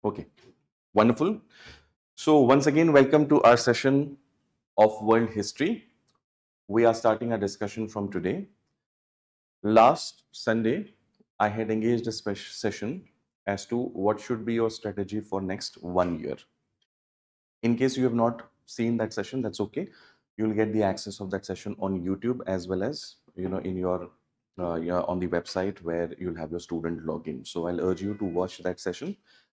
Okay, wonderful. So once again, welcome to our session of world history. We are starting our discussion from today. Last Sunday, I had engaged a special session as to what should be your strategy for next 1 year. In case you have not seen that session, that's okay. You'll get the access of that session on YouTube as well as in your on the website where you'll have your student login. So I'll urge you to watch that session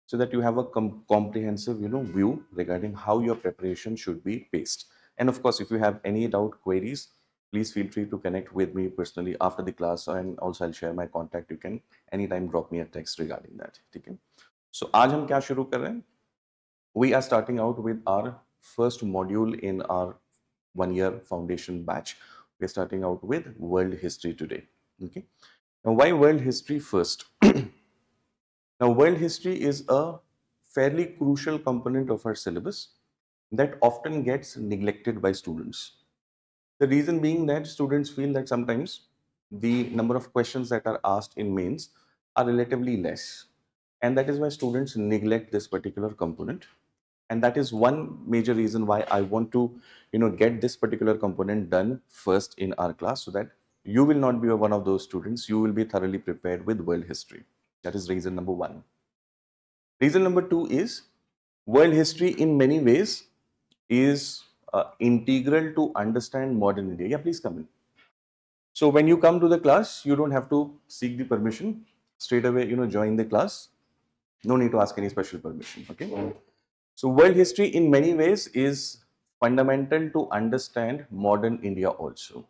so that you have a comprehensive view regarding how your preparation should be paced. And of course, if you have any doubt queries, please feel free to connect with me personally after the class, and also I'll share my contact. You can anytime drop me a text regarding that. Okay. So आज हम क्या शुरू कर रहे हैं? We are starting out with our first module in our 1 year foundation batch. We're starting out with world history today. Okay. Now, why world history first? Now, world history is a fairly crucial component of our syllabus that often gets neglected by students. The reason being that students feel that sometimes the number of questions that are asked in mains are relatively less. And that is why students neglect this particular component. And that is one major reason why I want to get this particular component done first in our class, so that you will not be one of those students. You will be thoroughly prepared with world history. That is reason number one. Reason number two is world history in many ways is integral to understand modern India. Yeah, please come in. So when you come to the class, you don't have to seek the permission. Straight away, join the class. No need to ask any special permission. Okay. So world history in many ways is fundamental to understand modern India also.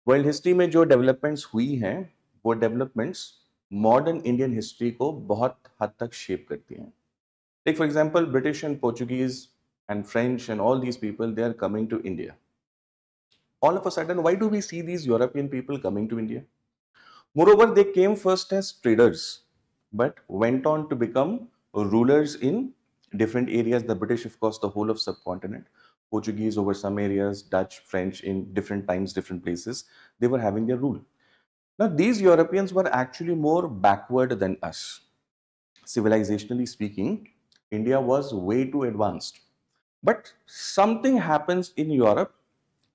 World history में जो developments हुई हैं वो developments modern Indian history को बहुत हद तक shape करती हैं. Take for example British and Portuguese and French and all these people, they are coming to India. All of a sudden, why do we see these European people coming to India? Moreover, they came first as traders, but went on to become rulers in different areas. The British, of course, the whole of subcontinent. Portuguese over some areas, Dutch, French in different times, different places. They were having their rule. Now, these Europeans were actually more backward than us. Civilizationally speaking, India was way too advanced. But something happens in Europe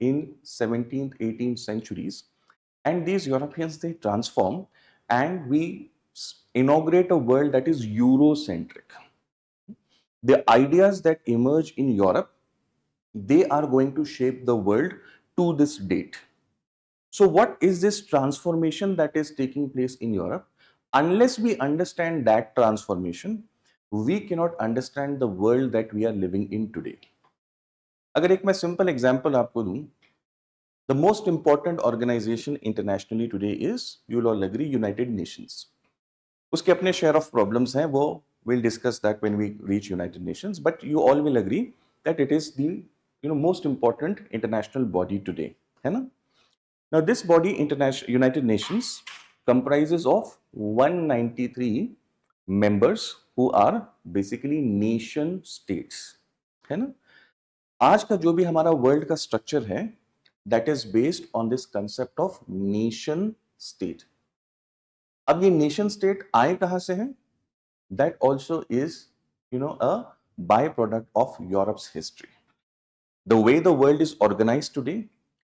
in 17th, 18th centuries, and these Europeans, they transform, and we inaugurate a world that is Eurocentric. The ideas that emerge in Europe, they are going to shape the world to this date. So what is this transformation that is taking place in Europe? Unless we understand that transformation, we cannot understand the world that we are living in today. अगर एक मैं simple example आपको दूं, the most important organization internationally today is, you'll all agree, United Nations. उसके अपने share of problems हैं, वो we'll discuss that when we reach United Nations, but you all will agree that it is the most important international body today, है ना? Now this body, United Nations, comprises of 193 members who are basically nation states, है ना? आज का जो भी हमारा world का स्ट्रक्चर है, that is based on this concept of nation state. अब ये नेशन स्टेट आए कहां से हैं? That also is a by product of Europe's history. The way the world is organised today,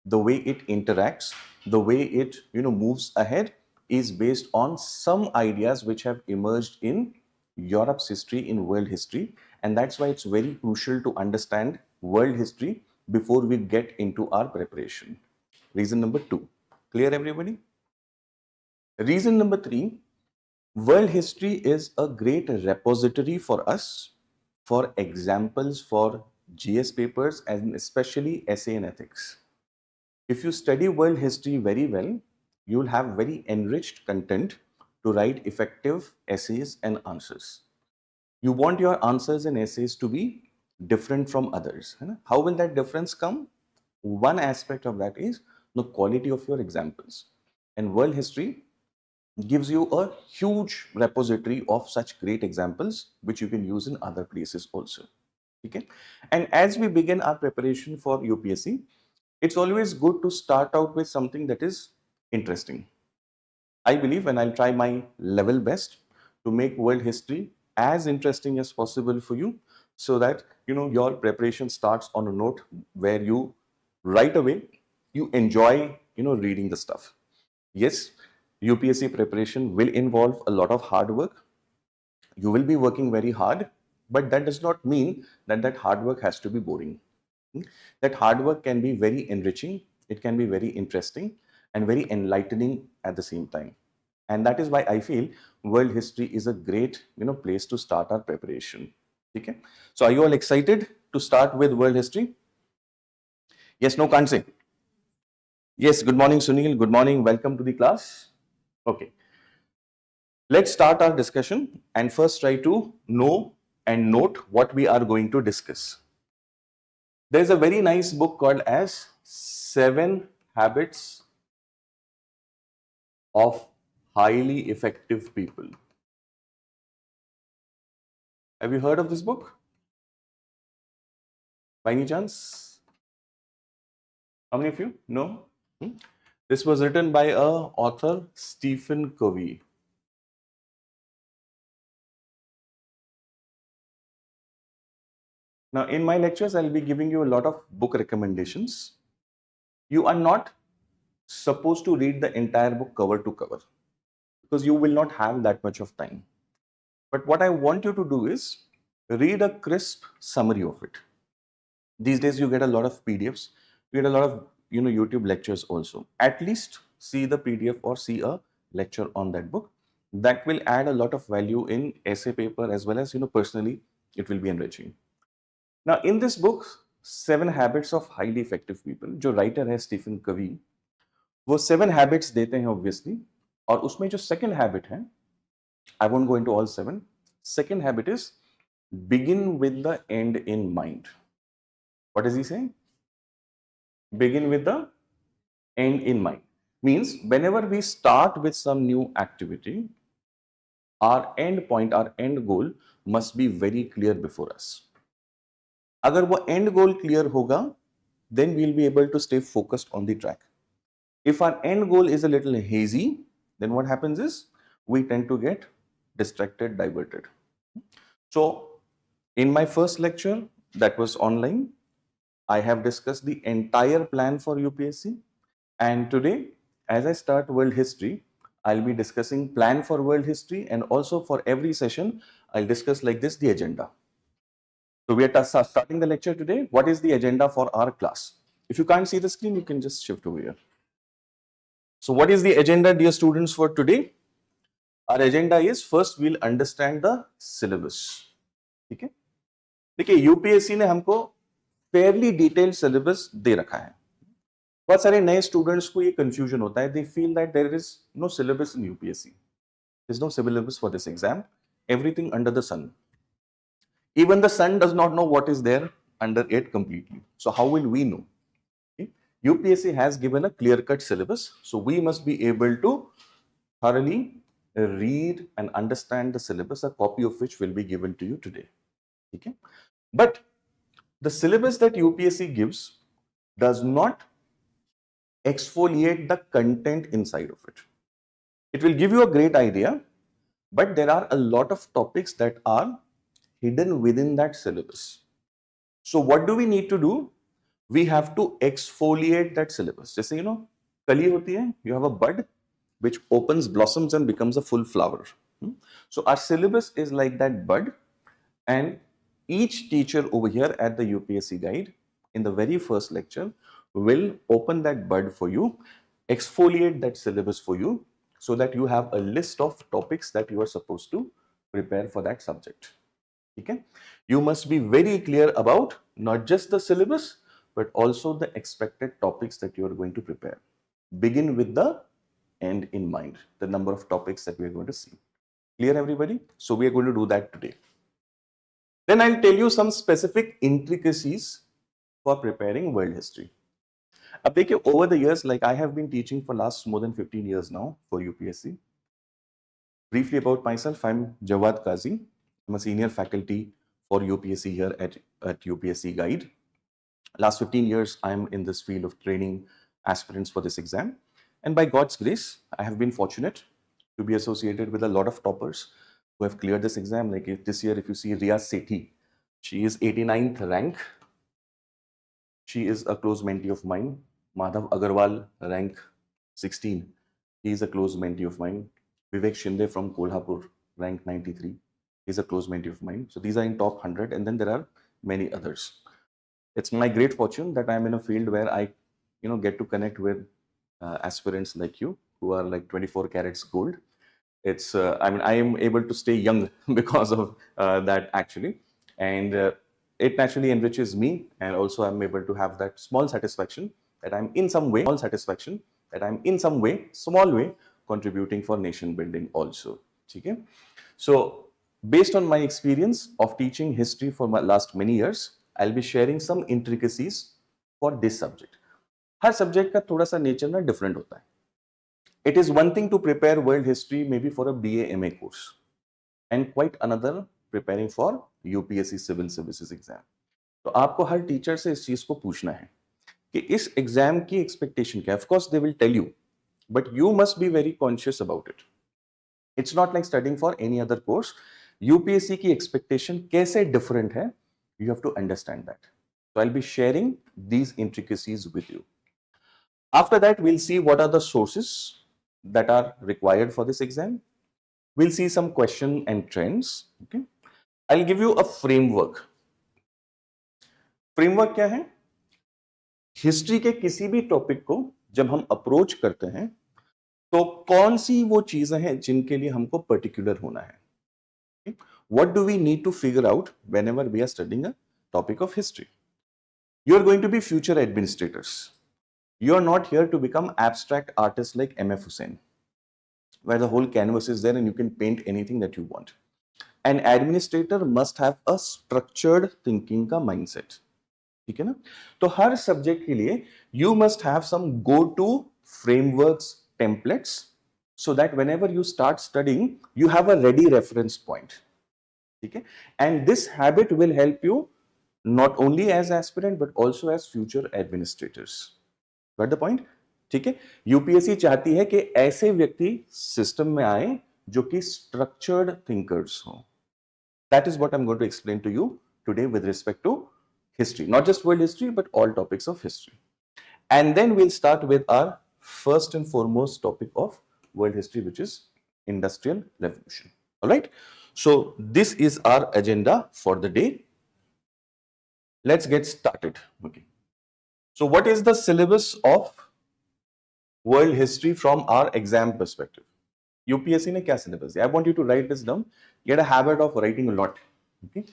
the way it interacts, the way it moves ahead is based on some ideas which have emerged in Europe's history, in world history, and that's why it's very crucial to understand world history before we get into our preparation. Reason number two. Clear, everybody? Reason number three, world history is a great repository for us for examples for GS papers and especially essay and ethics. If you study world history very well, you'll have very enriched content to write effective essays and answers. You want your answers and essays to be different from others. How will that difference come? One aspect of that is the quality of your examples. And world history gives you a huge repository of such great examples which you can use in other places also. Okay? And as we begin our preparation for UPSC, it's always good to start out with something that is interesting. I believe, and I'll try my level best to make world history as interesting as possible for you, so that your preparation starts on a note where you right away you enjoy reading the stuff. Yes, UPSC preparation will involve a lot of hard work. You will be working very hard, but that does not mean that that hard work has to be boring. That hard work can be very enriching, it can be very interesting and very enlightening at the same time. And that is why I feel world history is a great place to start our preparation. Okay? So are you all excited to start with world history? Yes, no, can't say. Yes, good morning Sunil, good morning, welcome to the class. Okay, let's start our discussion and first try to know and note what we are going to discuss. There's a very nice book called as 7 Habits of Highly Effective People. Have you heard of this book? By any chance? How many of you? No? This was written by a author, Stephen Covey. Now, in my lectures, I'll be giving you a lot of book recommendations. You are not supposed to read the entire book cover to cover because you will not have that much of time. But what I want you to do is read a crisp summary of it. These days, you get a lot of PDFs, you get a lot of YouTube lectures also. At least see the PDF or see a lecture on that book. That will add a lot of value in essay paper as well as personally, it will be enriching. Now, in this book, 7 Habits of Highly Effective People, जो writer है Stephen कवी, वो 7 habits देते हैं obviously, और उसमें जो second habit है, I won't go into all 7. Second habit is begin with the end in mind. What is he saying? Begin with the end in mind. Means whenever we start with some new activity, our end point, our end goal must be very clear before us. अगर वो end goal clear होगा, then we'll be able to stay focused on the track. If our end goal is a little hazy, then what happens is we tend to get distracted, diverted. So in my first lecture that was online, I have discussed the entire plan for UPSC, and today as I start world history, I'll be discussing plan for world history, and also for every session I'll discuss like this the agenda. So we are starting the lecture today. What is the agenda for our class? If you can't see the screen, you can just shift over here. So what is the agenda, dear students, for today? Our agenda is first we'll understand the syllabus. ठीक है? देखिए UPSC ने हमको Fairlie detailed syllabus दे रखा है. बहुत सारे नए स्टूडेंट्स को ये कंफ्यूजन होता है. They feel that there is no syllabus in UPSC. There is no syllabus for this exam. Everything under the sun. Even the sun does not know what is there under it completely. So how will we know? Okay? UPSC has given a clear-cut syllabus, so we must be able to thoroughly read and understand the syllabus, a copy of which will be given to you today. Okay? But the syllabus that UPSC gives does not exfoliate the content inside of it. It will give you a great idea, but there are a lot of topics that are hidden within that syllabus. So what do we need to do? We have to exfoliate that syllabus. जैसे कली होती है, you have a bud which opens, blossoms and becomes a full flower. So our syllabus is like that bud, and each teacher over here at the UPSC guide in the very first lecture will open that bud for you, exfoliate that syllabus for you, so that you have a list of topics that you are supposed to prepare for that subject. Okay? You must be very clear about not just the syllabus, but also the expected topics that you are going to prepare. Begin with the end in mind, the number of topics that we are going to see. Clear, everybody? So we are going to do that today. Then I'll tell you some specific intricacies for preparing world history. Ab dekhiye, over the years, like I have been teaching for last more than 15 years now for UPSC. Briefly about myself, I'm Zawwad Kazi. I'm a senior faculty for UPSC here at UPSC Guide. Last 15 years, I'm in this field of training aspirants for this exam. And by God's grace, I have been fortunate to be associated with a lot of toppers who have cleared this exam. Like this year, if you see Riya Sethi, she is 89th rank. She is a close mentee of mine. Madhav Agarwal, rank 16. He is a close mentee of mine. Vivek Shinde from Kolhapur, rank 93. He is a close mentee of mine. So these are in top 100, and then there are many others. It's my great fortune that I'm in a field where I, get to connect with aspirants like you who are like 24 carats gold. It's, I am able to stay young because of that actually. And it naturally enriches me, and also I'm able to have that small satisfaction that I'm in some way, small way contributing for nation building also. Okay? So based on my experience of teaching history for my last many years, I'll be sharing some intricacies for this subject. Her subject का थोड़ा सा nature ना different होता है. It is one thing to prepare world history maybe for a BA MA course, and quite another preparing for UPSC civil services exam. तो आपको हर teacher से इस चीज को पूछना है कि इस एग्जाम की एक्सपेक्टेशन क्या है. Of course they will tell you, but you must be very conscious about it. It's not like studying for any other course. UPSC की expectation कैसे different है, you have to understand that. So I'll be sharing these intricacies with you. After that, we'll see what are the sources that are required for this exam. We'll see some question and trends. Okay, I'll give you a framework. Framework क्या है? History के किसी भी topic को जब हम approach करते हैं तो कौन सी वो चीजें हैं जिनके लिए हमको पर्टिकुलर होना है. What do we need to figure out whenever we are studying a topic of history? You are going to be future administrators. You are not here to become abstract artists like M.F. Hussain, where the whole canvas is there and you can paint anything that you want. An administrator must have a structured thinking का mindset. ठीक है ना? तो हर subject के लिए you must have some go-to frameworks, templates, so that whenever you start studying, you have a ready reference point. ठीक है? And this habit will help you not only as aspirant but also as future administrators. Got the point? ठीक है? UPSC चाहती है कि ऐसे व्यक्ति system में आए जो कि स्ट्रक्चर्ड थिंकर्स हो. That is what I'm going to explain to you today with respect to history, not just world history but all topics of history. And then we'll start with our first and foremost topic of world history, which is Industrial Revolution. All right? So this is our agenda for the day. Let's get started. Okay. So what is the syllabus of world history from our exam perspective? UPSC ने क्या syllabus है? I want you to write this down. Get a habit of writing a lot. Okay?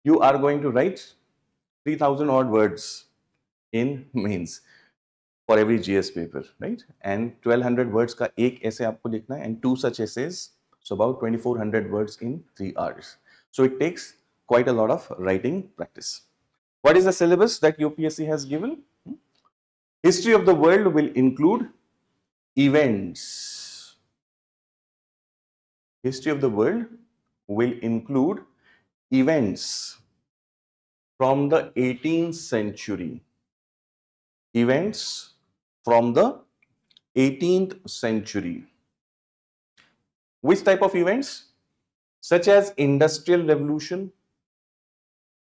You are going to write 3,000 odd words in mains for every GS paper, right? And 1,200 words का एक essay आपको लिखना है, and 2 such essays, so about 2,400 words in 3 hours. So it takes quite a lot of writing practice. What is the syllabus that UPSC has given? History of the world will include events. History of the world will include events from the 18th century. Events from the 18th century. Which type of events? Such as Industrial Revolution,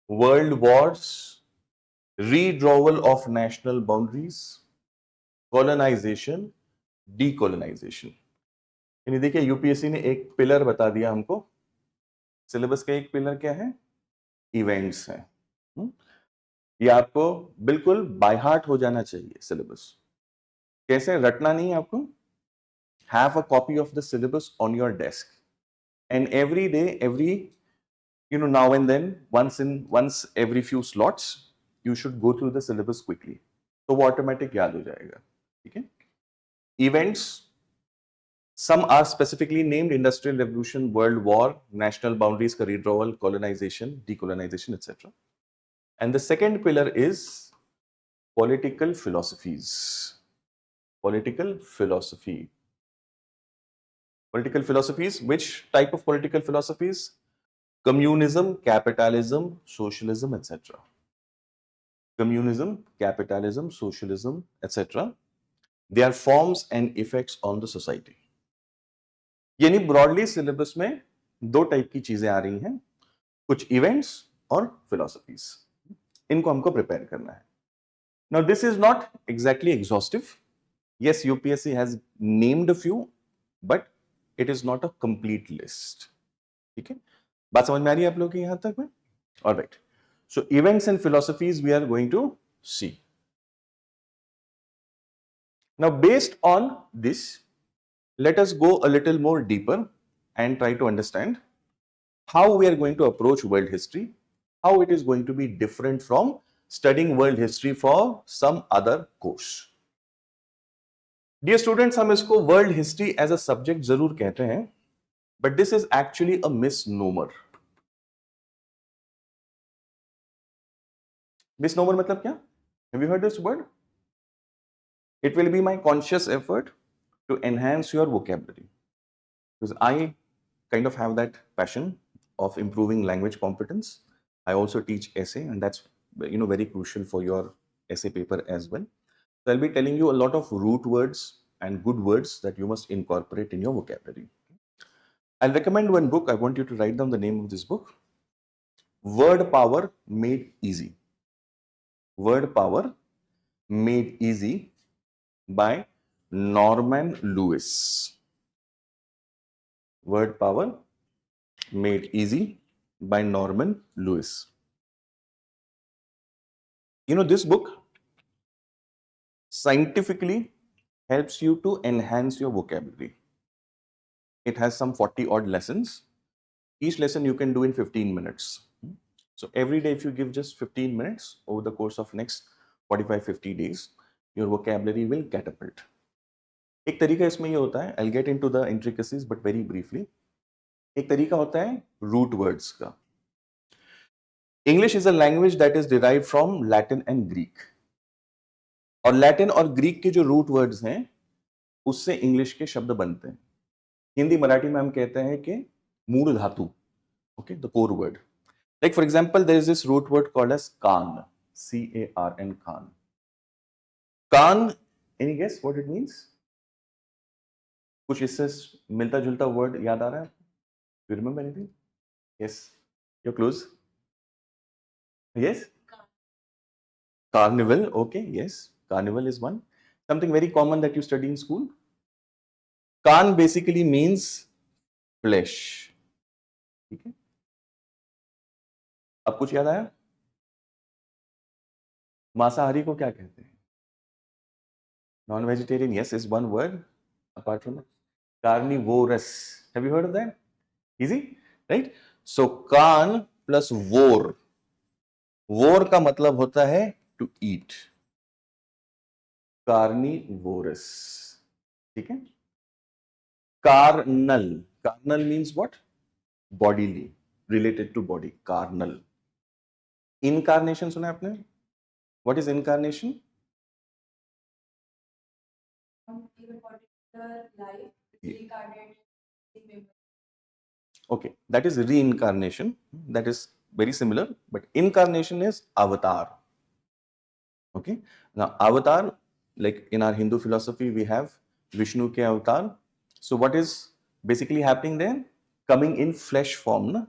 World Wars, redrawal of national boundaries, colonization, decolonization. यानी देखिए UPSC ने एक pillar बता दिया हमको. Syllabus का एक pillar क्या है? इवेंट्स है. ये आपको बिल्कुल बाय हार्ट हो जाना चाहिए सिलेबस. कैसे? रटना नहीं आपको. Have a copy of the syllabus on your desk, and every day, now and then, once every few slots, you should go through the syllabus quickly. तो वो ऑटोमेटिक याद हो जाएगा. ठीक है? Events, some are specifically named: Industrial Revolution, World War, national boundaries का redrawal, colonization, decolonization, etc. And the second pillar is political philosophies. Political philosophy. Political philosophies. Which type of political philosophies? Communism, capitalism, socialism, etc. Communism, capitalism, socialism, etc. Their forms and effects on the society. यानी broadly syllabus में दो type की चीजें आ रही हैं, कुछ events और philosophies, इनको हमको प्रिपेयर करना है. Now this is not exactly exhaustive. Yes, UPSC has named a few, but it is not a complete list. ठीक है, बात समझ में आ रही है आप लोग की यहां तक में? Alright. So events and philosophies we are going to see. Now, based on this, let us go a little more deeper and try to understand how we are going to approach world history, how it is going to be different from studying world history for some other course. Dear students, हम इसको world history as a subject जरूर कहते हैं, but this is actually a misnomer. Misnomer मतलब क्या? Have you heard this word? It will be my conscious effort to enhance your vocabulary, because I kind of have that passion of improving language competence. I also teach essay, and that's very crucial for your essay paper as well. So I'll be telling you a lot of root words and good words that you must incorporate in your vocabulary. I'll recommend one book. I want you to write down the name of this book. Word Power Made Easy. Word Power Made Easy by Norman Lewis. Word Power Made Easy by Norman Lewis. This book scientifically helps you to enhance your vocabulary. It has some 40 odd lessons. Each lesson you can do in 15 minutes. So every day if you give just 15 minutes over the course of next 45-50 days, your vocabulary will catapult. एक तरीका इसमें ये होता है, I'll get into the intricacies but very briefly. एक तरीका होता है root words का. English is a language that is derived from Latin and Greek. और लैटिन और ग्रीक के जो रूट वर्ड्स हैं उससे इंग्लिश के शब्द बनते हैं. हिंदी मराठी में हम कहते हैं कि मूल धातु, okay, the core word. Like for example there is this root word called as carn, CARN, carn. Carn, any guess what it means? कुछ इससे मिलता जुलता वर्ड याद आ रहा है? You remember anything? Yes, you close. Yes, carnival. Okay, yes, carnival is one. Something very common that you study in school. Khan basically means flesh. ठीक है, अब कुछ याद आया? मांसाहारी को क्या कहते हैं? Non vegetarian, yes, is one word. Apart from that, carnivorous. Have you heard of that? Easy, right? So Khan plus vor. Vor का मतलब होता है to eat. Carnivorous. ठीक है. Carnal. Carnal means what? Bodily, related to body. Carnal. Incarnation सुना है आपने? What is incarnation? Okay, that is reincarnation. That is very similar, but incarnation is avatar. Okay, now avatar, like in our Hindu philosophy, we have Vishnu ke avatar. So what is basically happening there? Coming in flesh form, na?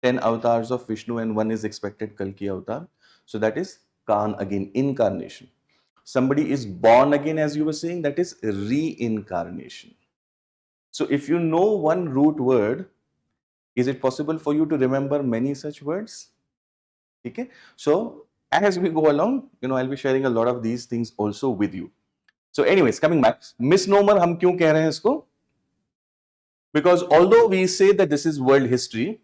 10 avatars of Vishnu and one is expected Kalki avatar. So that is Khan, again, incarnation. Somebody is born again, as you were saying, that is reincarnation. So if you know one root word, is it possible for you to remember many such words? Okay. So as we go along, I'll be sharing a lot of these things also with you. So anyways, coming back, misnomer हम क्यों कह रहे हैं इसको? Because although we say that this is world history,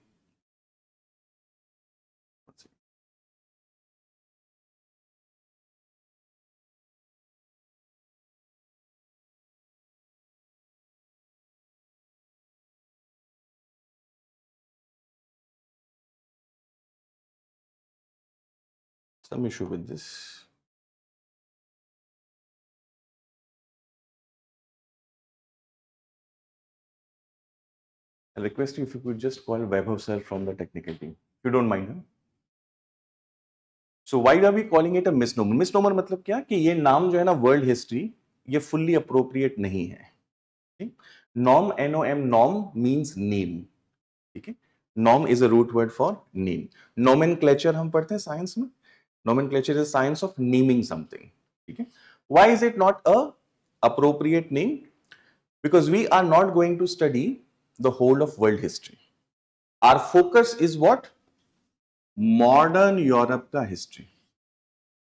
some issue with this. I request you if you could just call Vaibhav sir from the technical team, if you don't mind. Huh? So why are we calling it a misnomer? Misnomer मतलब क्या कि ये नाम जो है ना world history, ये fully appropriate नहीं है. Norm, NOM, norm means name. ठीक है, norm is a root word for name. Nomenclature हम पढ़ते हैं साइंस में. Nomenclature is science of naming something. ठीक है, why is it not a appropriate name? Because we are not going to study the whole of world history. Our focus is what? Modern Europe ka history.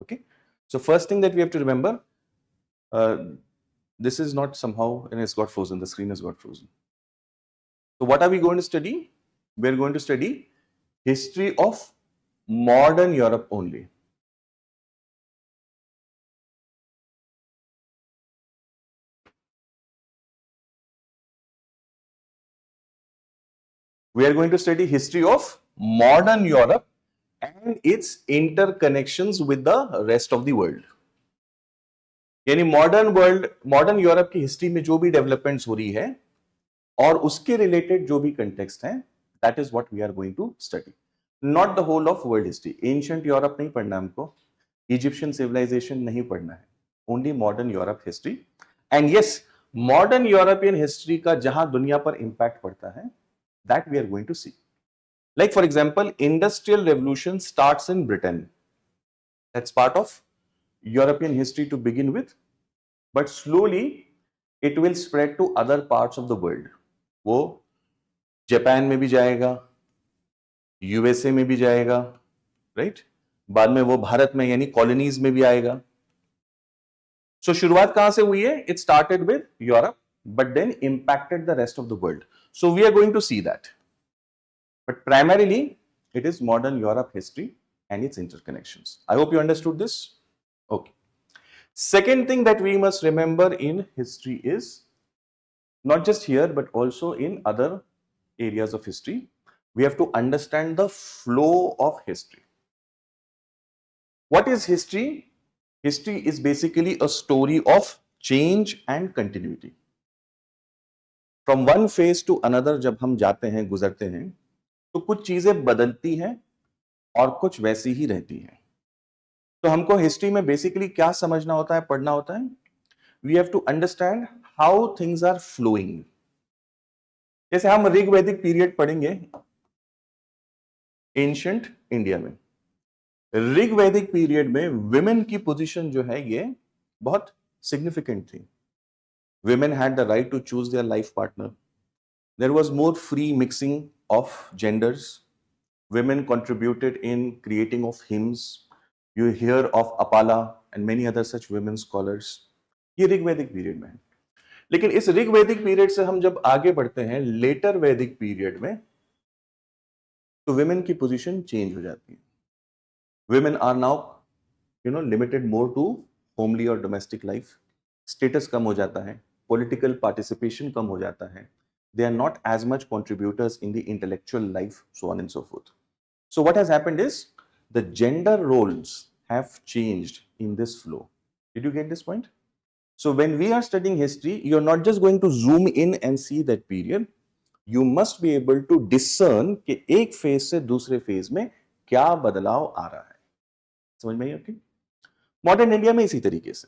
Okay, so first thing that we have to remember, uh, this is not somehow, and it's got frozen, the screen has got frozen. So what are we going to study? We're going to study history of modern Europe only. We are going to study history of modern Europe and its interconnections with the rest of the world. यानी modern Europe की history में जो भी developments हो रही है और उसके रिलेटेड जो भी कंटेक्स्ट है, that is what we are going to study. Not the whole of world history. Ancient Europe नहीं पढ़ना हमको, इजिप्शियन सिविलाइजेशन नहीं पढ़ना है, only modern Europe history. And yes, modern European history का जहां दुनिया पर इंपैक्ट पड़ता है, that we are going to see. Like for example, industrial revolution starts in Britain. That's part of European history to begin with, but slowly it will spread to other parts of the world. वो Japan में भी जाएगा, USA में भी जाएगा, right? बाद में वो भारत में यानी कॉलोनीज में भी आएगा. सो शुरुआत कहां से हुई है? It started with Europe, but then impacted the rest of the world. So we are going to see that. But primarily, it is modern Europe history and its interconnections. I hope you understood this. Okay. Second thing that we must remember in history is, not just here, but also in other areas of history, we have to understand the flow of history. What is history? History is basically a story of change and continuity. From one phase to another, जब हम जाते हैं, गुजरते हैं, तो कुछ चीजें बदलती हैं और कुछ वैसी ही रहती हैं. तो हमको हिस्ट्री में बेसिकली क्या समझना होता है, पढ़ना होता है? We have to understand how things are flowing. जैसे हम ऋग्वैदिक पीरियड पढ़ेंगे एंशिएंट इंडिया में. ऋग्वैदिक पीरियड में विमेन की पोजीशन जो है ये बहुत सिग्निफिकेंट थी. Women had the right to choose their life partner. There was more free mixing of genders. Women contributed in creating of hymns. You hear of Apala and many other such women scholars. ये ऋग्वैदिक period में है. लेकिन इस ऋग्वैदिक period से हम जब आगे बढ़ते हैं लेटर वैदिक पीरियड में, तो विमेन की पोजीशन चेंज हो जाती है. Women are now limited more to homely और डोमेस्टिक लाइफ. स्टेटस कम हो जाता है, पॉलिटिकल पार्टिसिपेशन कम हो जाता है. They are not as much contributors in the intellectual life, so on and so forth. So what has happened is the gender roles have changed in this flow. Did you get this point? So when we are studying history, you're not just going to zoom in and see that period. You must be able to discern कि एक phase से दूसरे phase में क्या बदलाव आ रहा है. समझ में आई आपकी? मॉडर्न इंडिया में इसी तरीके से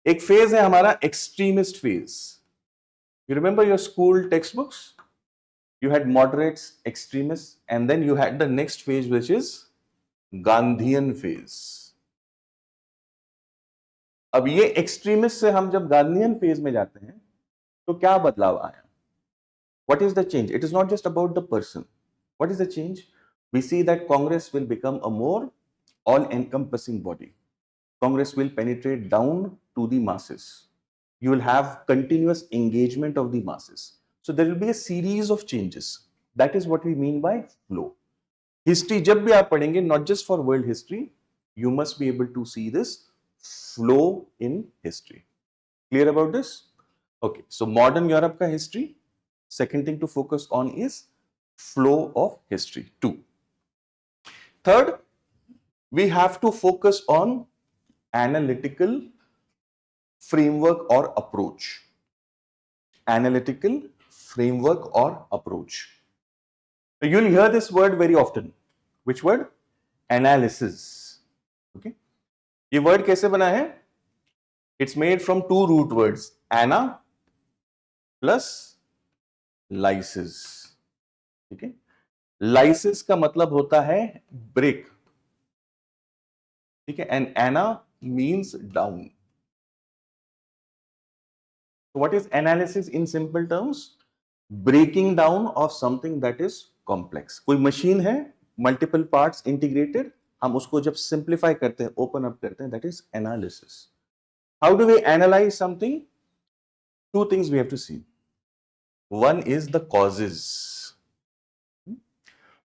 एक phase है हमारा extremist phase. You remember your school textbooks? You had moderates, extremists, and then you had the next phase, which is Gandhian phase. अब ये extremist से हम जब Gandhian phase में जाते हैं, तो क्या बदलाव आया? What is the change? It is not just about the person. What is the change? We see that Congress will become a more all-encompassing body. Congress will penetrate down to the masses. You will have continuous engagement of the masses. So there will be a series of changes. That is what we mean by flow. History जब भी आप पढ़ेंगे, not just for world history, you must be able to see this flow in history. Clear about this? Okay, so modern Europe का history. Second thing to focus on is flow of history. 2. Third, we have to focus on analytical framework or approach. Analytical framework or approach. So you'll hear this word very often. Which word? Analysis. Okay. ये word कैसे बना है? It's made from two root words. Ana plus lysis. ठीक है। Lysis का मतलब होता है ब्रेक, ठीक है, and ana means down. What is analysis in simple terms? Breaking down of something that is complex. कोई मशीन है, multiple parts integrated, हम उसको जब simplify करते हैं, open up करते हैं, that is analysis. How do we analyze something? Two things we have to see. One is the causes.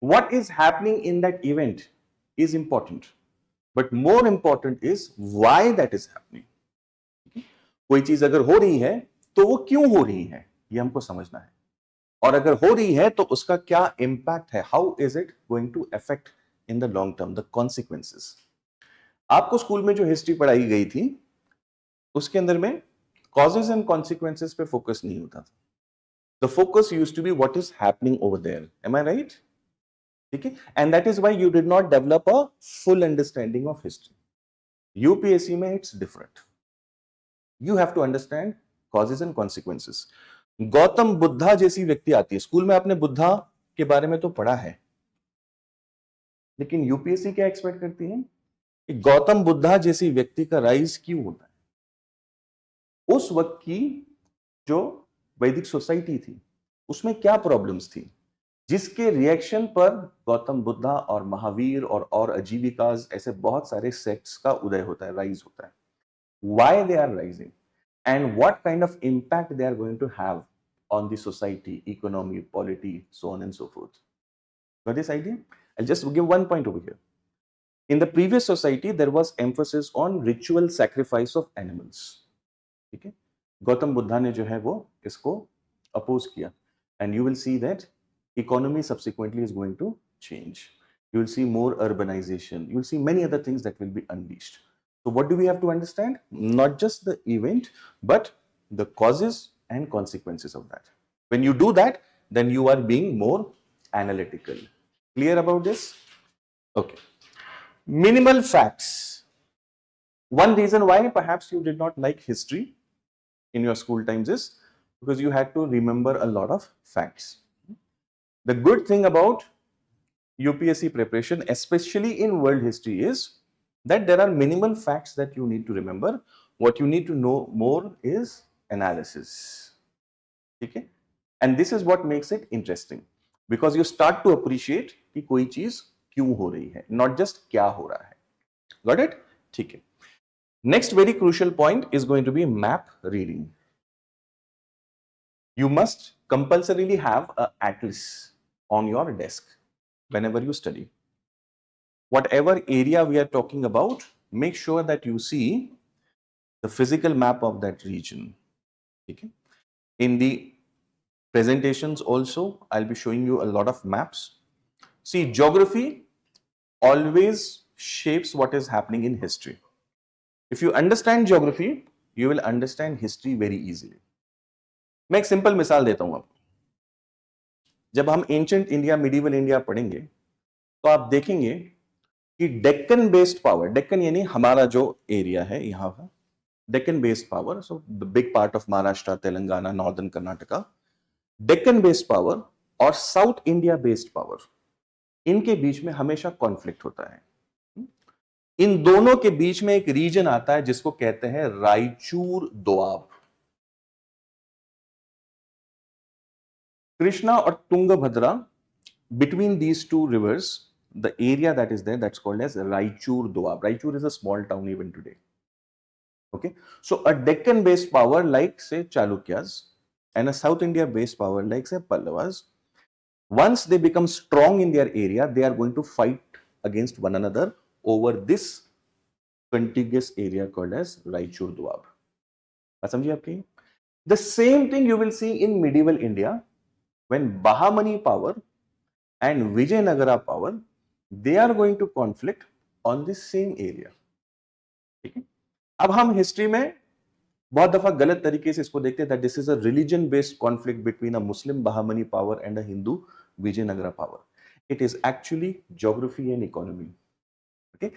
What is happening in that event is important, but more important is why that is happening. कोई चीज अगर हो रही है तो वो क्यों हो रही है, ये हमको समझना है. और अगर हो रही है तो उसका क्या इंपैक्ट है, how is it going to affect in the long term, the consequences. आपको स्कूल में जो हिस्ट्री पढ़ाई गई थी उसके अंदर में कॉजेज एंड कॉन्सिक्वेंसेस पे फोकस नहीं होता था. The focus used to be what is happening over there. Am I right? ठीक है. And that is why you did not develop a full understanding of history. UPSC में it's different. You have to understand causes and consequences. Gautam Buddha जैसी व्यक्ति आती है. School में आपने बुद्धा के बारे में तो पढ़ा है, लेकिन यूपीएससी क्या एक्सपेक्ट करती है कि गौतम बुद्धा जैसी व्यक्ति का राइज क्यों होता है. उस वक्त की जो वैदिक सोसाइटी थी उसमें क्या प्रॉब्लम्स थी जिसके रिएक्शन पर गौतम बुद्धा और महावीर और आजीविकाज ऐसे बहुत सारे सेक्ट्स का उदय होता है, राइज होता है. Why they are rising and what kind of impact they are going to have on the society, economy, polity, so on and so forth. Got this idea? I'll just give one point over here. In the previous society, there was emphasis on ritual sacrifice of animals. ठीक है. गौतम बुद्धा ने जो है वो इसको oppose किया, and you will see that economy subsequently is going to change. You will see more urbanization. You will see many other things that will be unleashed. So what do we have to understand? Not just the event, but the causes and consequences of that. When you do that, then you are being more analytical. Clear about this? Okay. Minimal facts. One reason why perhaps you did not like history in your school times is because you had to remember a lot of facts. The good thing about UPSC preparation, especially in world history, is that there are minimal facts that you need to remember. What you need to know more is analysis. Okay? And this is what makes it interesting, because you start to appreciate कि कोई चीज क्यों हो रही है, not just क्या हो रहा है. Got it? ठीक है. Next very crucial point is going to be map reading. You must compulsorily have an atlas on your desk whenever you study. Whatever area we are talking about, make sure that you see the physical map of that region. Okay? In the presentations also, I'll be showing you a lot of maps. See, geography always shapes what is happening in history. If you understand geography, you will understand history very easily. मैं एक simple मिसाल देता हूं आपको. जब हम ancient India, medieval India पढ़ेंगे तो आप देखेंगे कि डेक्कन बेस्ड पावर, डेक्कन यानी हमारा जो एरिया है यहाँ का, Deccan based power, so the big part of Maharashtra, Telangana, northern Karnataka, Deccan based power और साउथ इंडिया बेस्ड पावर, इनके बीच में हमेशा कॉन्फ्लिक्ट होता है. इन दोनों के बीच में एक रीजन आता है जिसको कहते हैं रायचूर दोआब. कृष्णा और Tungabhadra, between these two rivers, the area that is there, that's called as Raichur Doab. Raichur is a small town even today. Okay, so a Deccan based power like say Chalukyas and a South India based power like say Pallavas, once they become strong in their area, they are going to fight against one another over this contiguous area called as Raichur Doab. समझिए आपकी? The same thing you will see in medieval India when Bahamani power and Vijayanagara power, they are going to conflict on the same area. ठीक है. अब हम history में बहुत दफा गलत तरीके से इसको देखते हैं that this is a religion based conflict between a Muslim Bahamani power and a Hindu Vijayanagara power. It is actually geography and economy. Okay,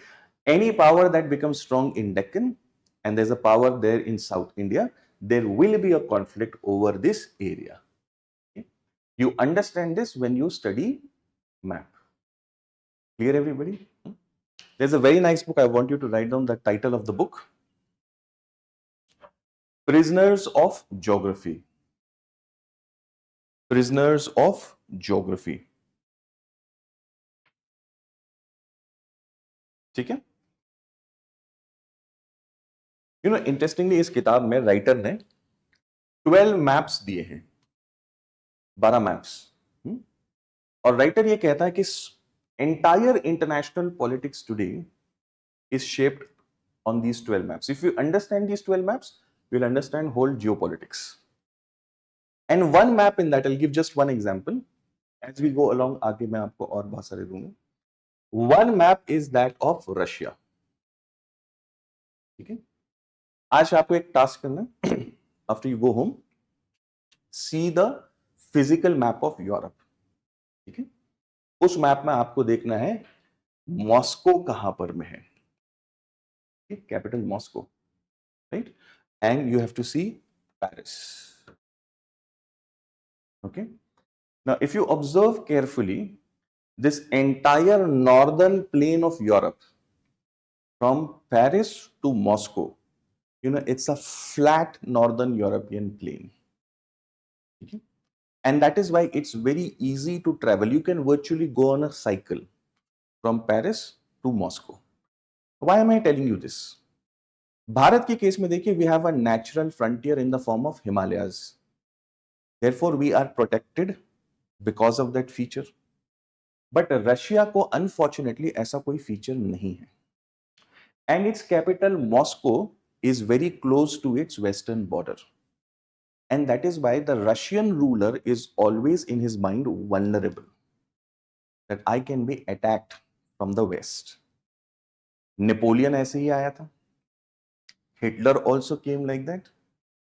any power that becomes strong in Deccan and there's a power there in South India, there will be a conflict over this area. Okay? You understand this when you study map. Clear, everybody? There's a very nice book. I want you to write down the title of the book. Prisoners of Geography. Prisoners of Geography. ठीक है? You know, interestingly, इस किताब में writer ने 12 maps दिए हैं, 12 maps. और writer ये कहता है कि entire international politics today is shaped on these 12 maps. If you understand these 12 maps, you'll understand whole geopolitics. And one map in that, I'll give just one example. As we go along, आगे मैं आपको और बहुत सारे दूंगा. One map is that of Russia. ठीक है? आज आपको एक टास्क करना है. After you go home, see the physical map of Europe. ठीक है? उस मैप में आपको देखना है मॉस्को कहां पर में है. Capital Moscow, right? And you have to see Paris. Okay. Now, if you observe carefully, this entire northern plain of Europe, from Paris to Moscow, you know, it's a flat northern European plain. Okay? And that is why it's very easy to travel. You can virtually go on a cycle from Paris to Moscow. Why am I telling you this? Bharat के case में देखिए, we have a natural frontier in the form of Himalayas. Therefore, we are protected because of that feature. But Russia को unfortunately ऐसा कोई feature नहीं है. And its capital Moscow is very close to its western border. And that is why the Russian ruler is always in his mind vulnerable, that I can be attacked from the west. Napoleon ऐसे ही आया था. Hitler also came like that.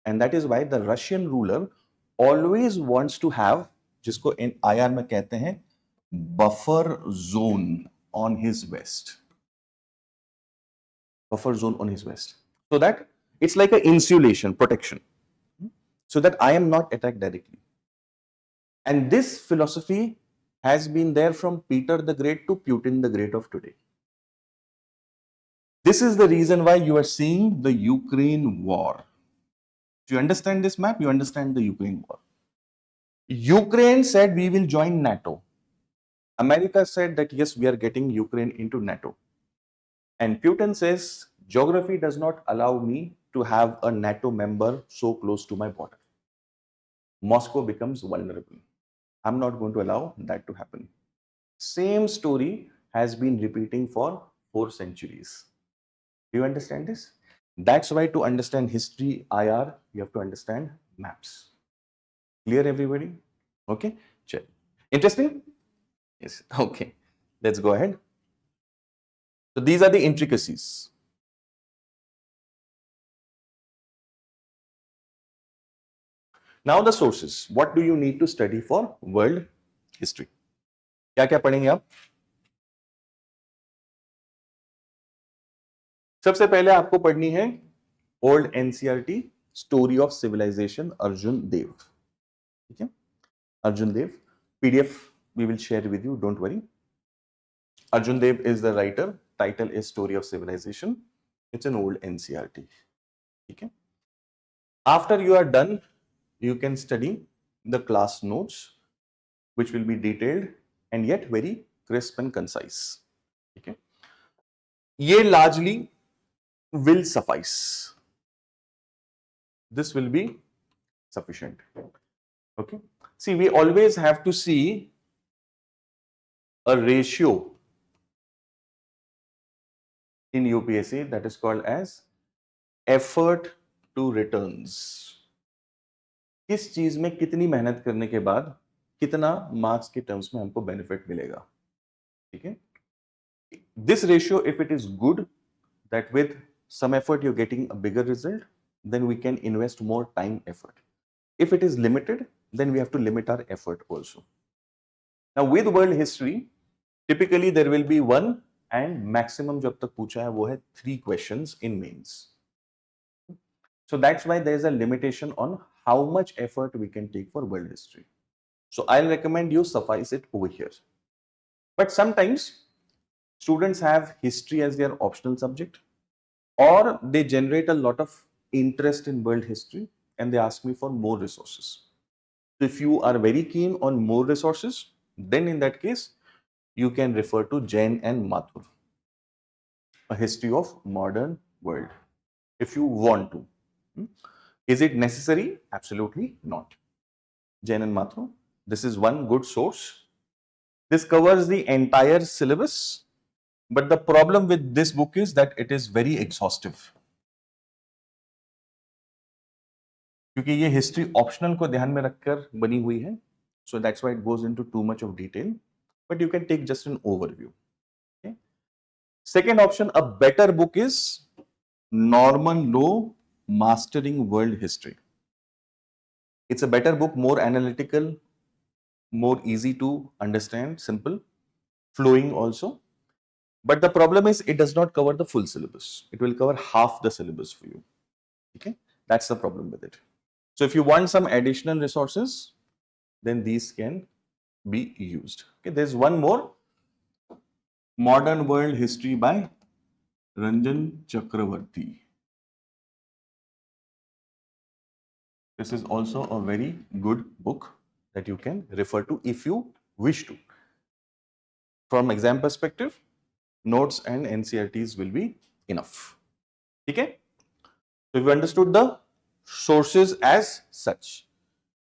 And that is why the Russian ruler always wants to have, जिसको in IR में कहते हैं, buffer zone on his west. Buffer zone on his west. So that it's like an insulation, protection. So that I am not attacked directly. And this philosophy has been there from Peter the Great to Putin the Great of today. This is the reason why you are seeing the Ukraine war. Do you understand this map? You understand the Ukraine war. Ukraine said we will join NATO. America said that yes, we are getting Ukraine into NATO. And Putin says geography does not allow me to have a NATO member so close to my border. Moscow becomes vulnerable. I'm not going to allow that to happen. Same story has been repeating for 4 centuries. Do you understand this? That's why to understand history, IR, you have to understand maps. Clear, everybody? Okay? Check. Interesting? Yes. Okay. Let's go ahead. So these are the intricacies. Now the sources. What do you need to study for world history? क्या-क्या पढ़ेंगे आप? सबसे पहले आपको पढ़नी है old NCERT story of civilization Arjun Dev. ठीक है? अर्जुन देव PDF we will share with you, don't worry. Arjun Dev is the writer. Title is Story of Civilization. It's an old NCERT. Okay. After you are done, you can study the class notes, which will be detailed and yet very crisp and concise. Okay. Ye largely will suffice. This will be sufficient. Okay. See, we always have to see a ratio in UPSC that is called as effort to returns. किस चीज में कितनी मेहनत करने के बाद कितना marks के टर्म्स में हमको बेनिफिट मिलेगा. ठीक है? This ratio, if it is good, that with some effort you're getting a bigger result, then we can invest more time effort. If it is limited, then we have to limit our effort also. Now with world history, typically there will be one and maximum जब तक पूछा है वो है 3 questions in mains. So that's why there is a limitation on how much effort we can take for world history. So I'll recommend you suffice it over here. But sometimes students have history as their optional subject, or they generate a lot of interest in world history and they ask me for more resources. So if you are very keen on more resources, then in that case, you can refer to Jain and Mathur, A History of Modern World, if you want to. Is it necessary? Absolutely not. Jain and Mathur, this is one good source. This covers the entire syllabus, but the problem with this book is that it is very exhaustive. क्योंकि ये history optional को ध्यान में रखकर बनी हुई है, so that's why it goes into too much of detail, but you can take just an overview. Okay. Second option, a better book is Norman Low, Mastering World History. It's a better book, more analytical, more easy to understand, simple, flowing also. But the problem is it does not cover the full syllabus. It will cover half the syllabus for you. Okay, that's the problem with it. So if you want some additional resources, then these can be used. Okay, there's one more, Modern World History by Ranjan Chakravarti. This is also a very good book that you can refer to if you wish to. From exam perspective, notes and NCRTs will be enough. Okay? So you've understood the sources as such.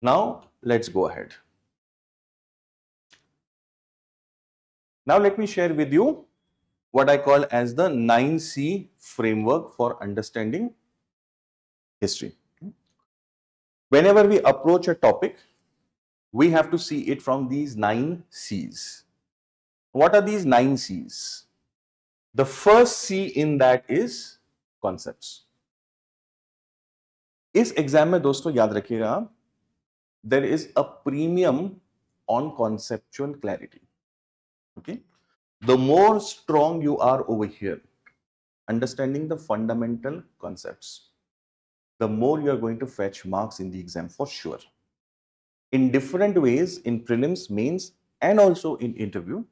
Now let's go ahead. Now let me share with you what I call as the 9C framework for understanding history. Whenever we approach a topic, we have to see it from these 9 C's. What are these 9 C's? The first C in that is concepts. इस exam में दोस्तों याद रखिएगा, there is a premium on conceptual clarity. Okay, the more strong you are over here, understanding the fundamental concepts, the more you are going to fetch marks in the exam for sure. In different ways, in prelims, mains, and also in interview,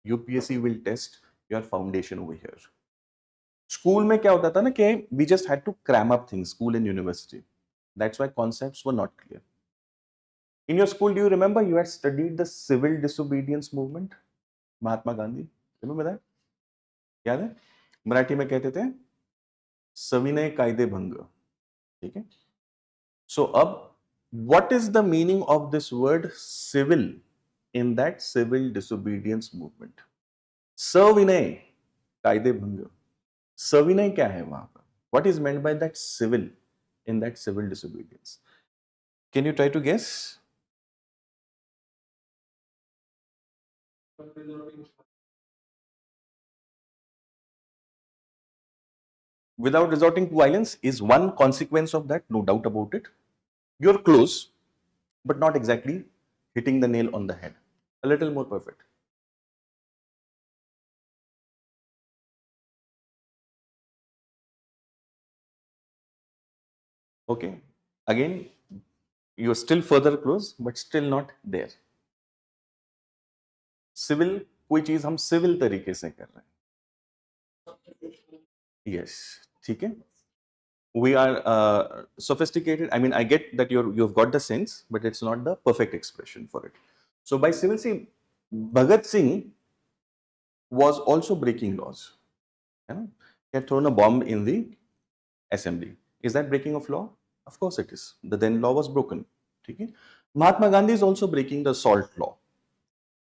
UPSC will test your foundation over here. School में क्या होता था ना कि we just had to cram up things, school and university. That's why concepts were not clear. In your school, do you remember you had studied the civil disobedience movement? Mahatma Gandhi. Remember that? याद है? मराठी में कहते थे सविनय कायदे भंग. ठीक है? So अब what is the meaning of this word civil in that civil disobedience movement? सविनय कायदे भंग. सविनय क्या है वहां पर? What is meant by that civil in that civil disobedience? Can you try to guess? Without resorting to violence is one consequence of that, no doubt about it. You're close, but not exactly hitting the nail on the head. A little more perfect. Okay, again, you're still further close, but still not there. Civil, कोई चीज हम civil तरीके से कर रहे हैं. Yes, ठीक है. We are sophisticated. I mean, I get that you've got the sense, but it's not the perfect expression for it. So by civil, see, Bhagat Singh was also breaking laws. You know, he had thrown a bomb in the assembly. Is that breaking of law? Of course it is. The then law was broken. Okay? Mahatma Gandhi is also breaking the salt law.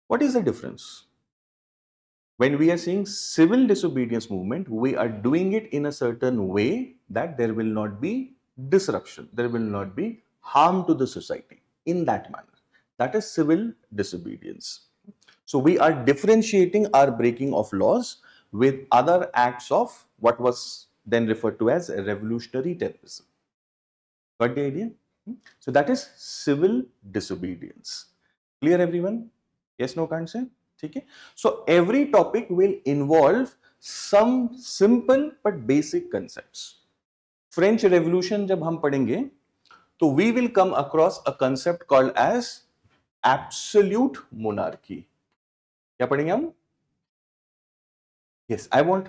What is the difference? When we are seeing civil disobedience movement, we are doing it in a certain way that there will not be disruption, there will not be harm to the society in that manner. That is civil disobedience. So we are differentiating our breaking of laws with other acts of what was then referred to as revolutionary terrorism. Got the idea? So that is civil disobedience. Clear everyone? Yes, no, can't say? Okay. So every topic will involve some simple but basic concepts. French Revolution जब हम पढ़ेंगे, तो we will come across a concept called as absolute monarchy. क्या पढ़ेंगे हम? Yes, I want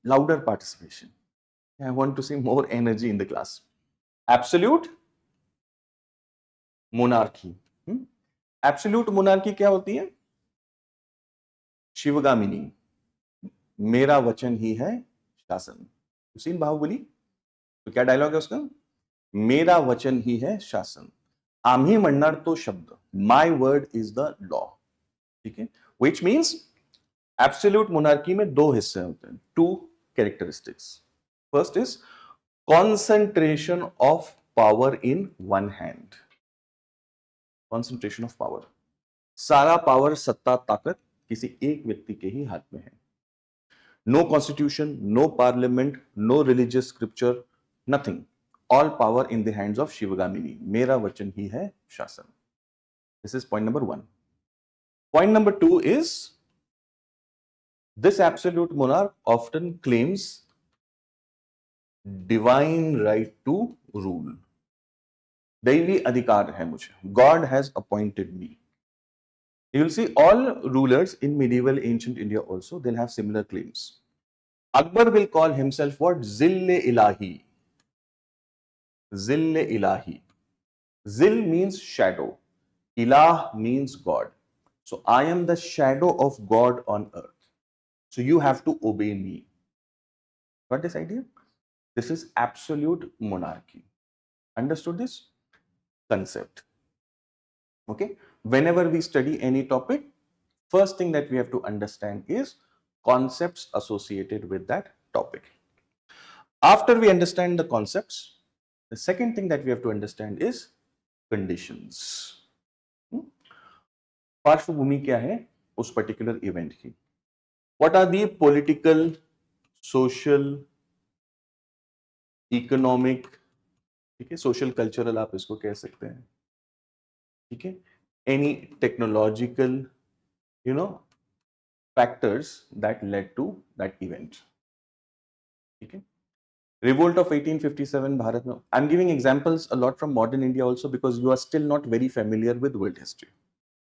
louder participation. I want to see more energy in the class. Absolute monarchy. Absolute monarchy क्या होती है? शिवगामिनी. मेरा वचन ही है शासन. सीन बाहुबली. तो क्या डायलॉग है उसका? मेरा वचन ही है शासन. आम्ही म्हणणार तो शब्द. My word is the law. ठीक है. विच मीन्स एब्सोल्यूट मोनार्की में दो हिस्से होते हैं, to characteristics. First is concentration of power in one hand. Concentration of power. सारा पावर, सत्ता, ताकत किसी एक व्यक्ति के ही हाथ में है. No constitution, no parliament, no religious scripture, nothing. All power in the hands of Shivagamini. मेरा वचन ही है शासन. This is point number 1. Point number 2 is this absolute monarch often claims divine right to rule. दैवी अधिकार है मुझे. God has appointed me. You will see all rulers in medieval ancient India also, they'll have similar claims. Akbar will call himself what? Zill-e ilahi. Zill-e ilahi. Zill means shadow. Ilah means God. So I am the shadow of God on earth. So you have to obey me. Got this idea? This is absolute monarchy. Understood this concept? Okay. Whenever we study any topic, first thing that we have to understand is concepts associated with that topic. After we understand the concepts, the second thing that we have to understand is conditions. पार्श्वभूमि क्या है उस particular event की? What are the political, social, economic, ठीक है, social, cultural आप इसको कह सकते हैं, ठीक है, any technological, factors that led to that event, ठीक है. Revolt of 1857 भारत में. I'm giving examples a lot from modern India also because you are still not very familiar with world history.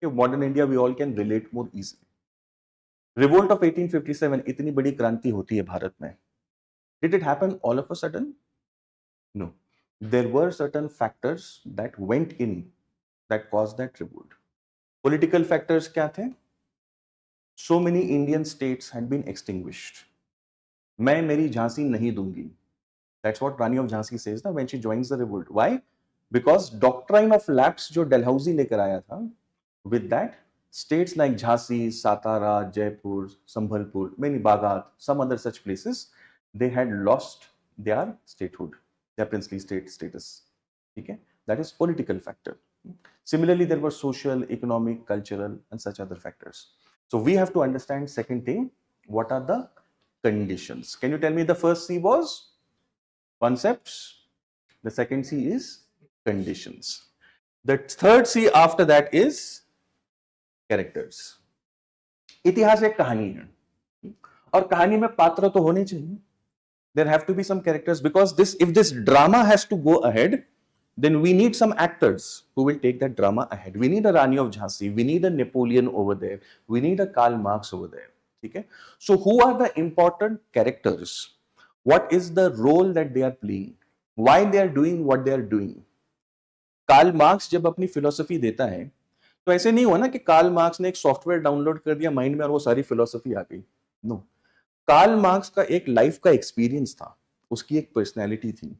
Okay, modern India we all can relate more easily. Revolt of 1857 इतनी बड़ी क्रांति होती है भारत में. Did it happen all of a sudden? No. There were certain factors that went in that caused that revolt. Political factors क्या थे? So many Indian states had been extinguished. मैं मेरी झांसी नहीं दूंगी. That's what Rani of Jhansi says ना when she joins the revolt. Why? Because doctrine of lapse जो Dalhousie लेकर आया था, with that states like Jhansi, Satara, Jaipur, Sambhalpur, many Baghat, some other such places, they had lost their statehood, their princely state status. Okay? That is political factor. Similarly, there were social, economic, cultural, and such other factors. So we have to understand second thing, what are the conditions? Can you tell me the first C was? Concepts. The second C is conditions. The third C after that is characters. इतिहास एक कहानी है और कहानी में पात्र तो होने चाहिए. There have to be some characters because if this drama has to go ahead, then we need some actors who will take that drama ahead. We need a Rani of Jhansi, we need a Napoleon over there, we need a Karl Marx over there. Okay? So who are the important characters? What is the role that they are playing? Why they are doing what they are doing? Karl Marx जब अपनी philosophy देता है तो ऐसे नहीं हुआ ना कि कार्ल मार्क्स ने एक सॉफ्टवेयर डाउनलोड कर दिया माइंड में और वो सारी फिलोसफी आ गई. नो. कार्ल मार्क्स का एक लाइफ का एक्सपीरियंस था, उसकी एक पर्सनैलिटी थी,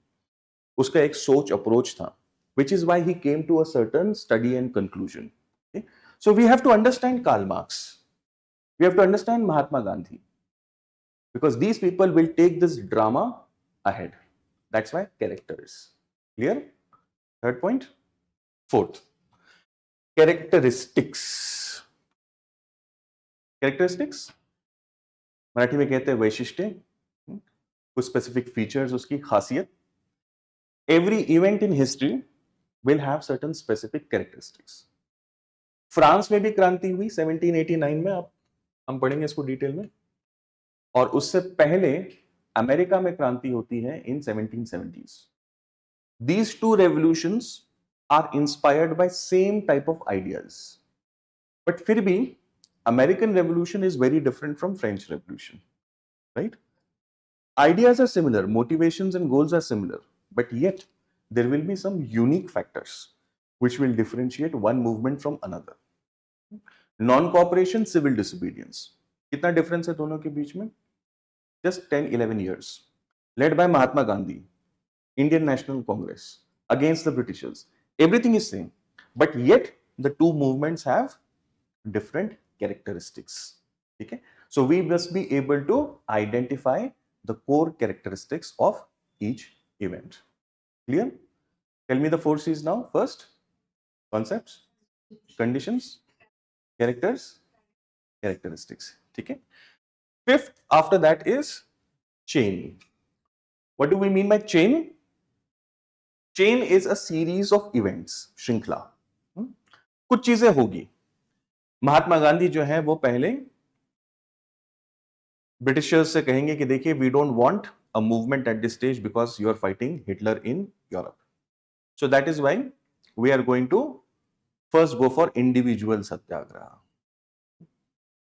उसका एक सोच अप्रोच था, which is why he came to a certain study and conclusion. Okay? So we have to understand Karl Marx. We have to understand Mahatma Gandhi. Because these people will take this drama ahead. That's why characters. Clear? Third point. Fourth. Characteristics. Characteristics. Marathi में कहते हैं वैशिष्ट्य, कुछ specific features उसकी खासियत. Every event in history will have certain specific characteristics. France में भी क्रांति हुई 1789 में, आप हम पढ़ेंगे इसको डिटेल में. और उससे पहले अमेरिका में क्रांति होती है इन 1770s. These two revolutions are inspired by same type of ideas. But फिर भी American Revolution is very different from French Revolution, right? Ideas are similar, motivations and goals are similar, but yet there will be some unique factors which will differentiate one movement from another. Non-cooperation, civil disobedience. कितना difference है दोनों के बीच में? Just 10-11 years. Led by Mahatma Gandhi, Indian National Congress, against the Britishers. Everything is same, but yet the two movements have different characteristics. Okay? So we must be able to identify the core characteristics of each event. Clear? Tell me the four C's now. First, concepts, conditions, characters, characteristics. Okay? Fifth, after that is chain. What do we mean by chain? Chain is a series of events, श्रृंखला. कुछ चीजें होगी. महात्मा गांधी जो है वो पहले Britishers से कहेंगे कि देखिए we don't want a movement at this stage because you are fighting Hitler in Europe. So that is why we are going to first go for individual satyagraha.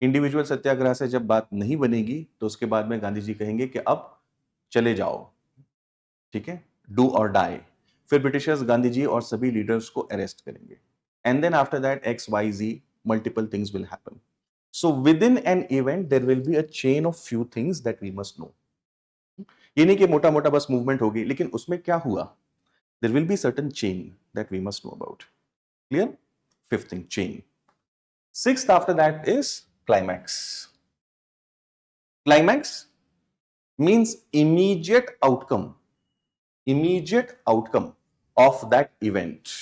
Individual satyagraha से जब बात नहीं बनेगी तो उसके बाद में गांधी जी कहेंगे कि अब चले जाओ, ठीक है, डू और डाई. फिर ब्रिटिशर्स गांधी जी और सभी लीडर्स को अरेस्ट करेंगे. And then after that XYZ multiple things will happen. So within an event there will be a chain of few things that we must know. ये नहीं कि मोटा मोटा बस मूवमेंट होगी, लेकिन उसमें क्या हुआ, there will be certain chain that we must know about. Clear? Fifth thing, chain. Sixth after that is climax. Climax means immediate outcome of that event.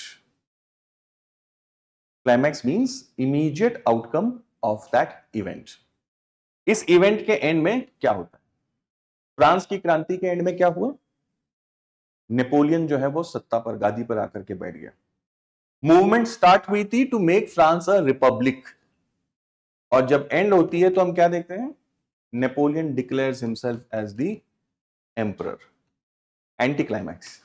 Climax means immediate outcome of that event. इस event के and में क्या होता है? France की क्रांति के and में क्या हुआ? नेपोलियन जो है वो सत्ता पर, गादी पर आकर के बैठ गया. मूवमेंट स्टार्ट हुई थी to make France a republic, और जब एंड होती है तो हम क्या देखते हैं? Napoleon declares himself as the emperor. Anti climax.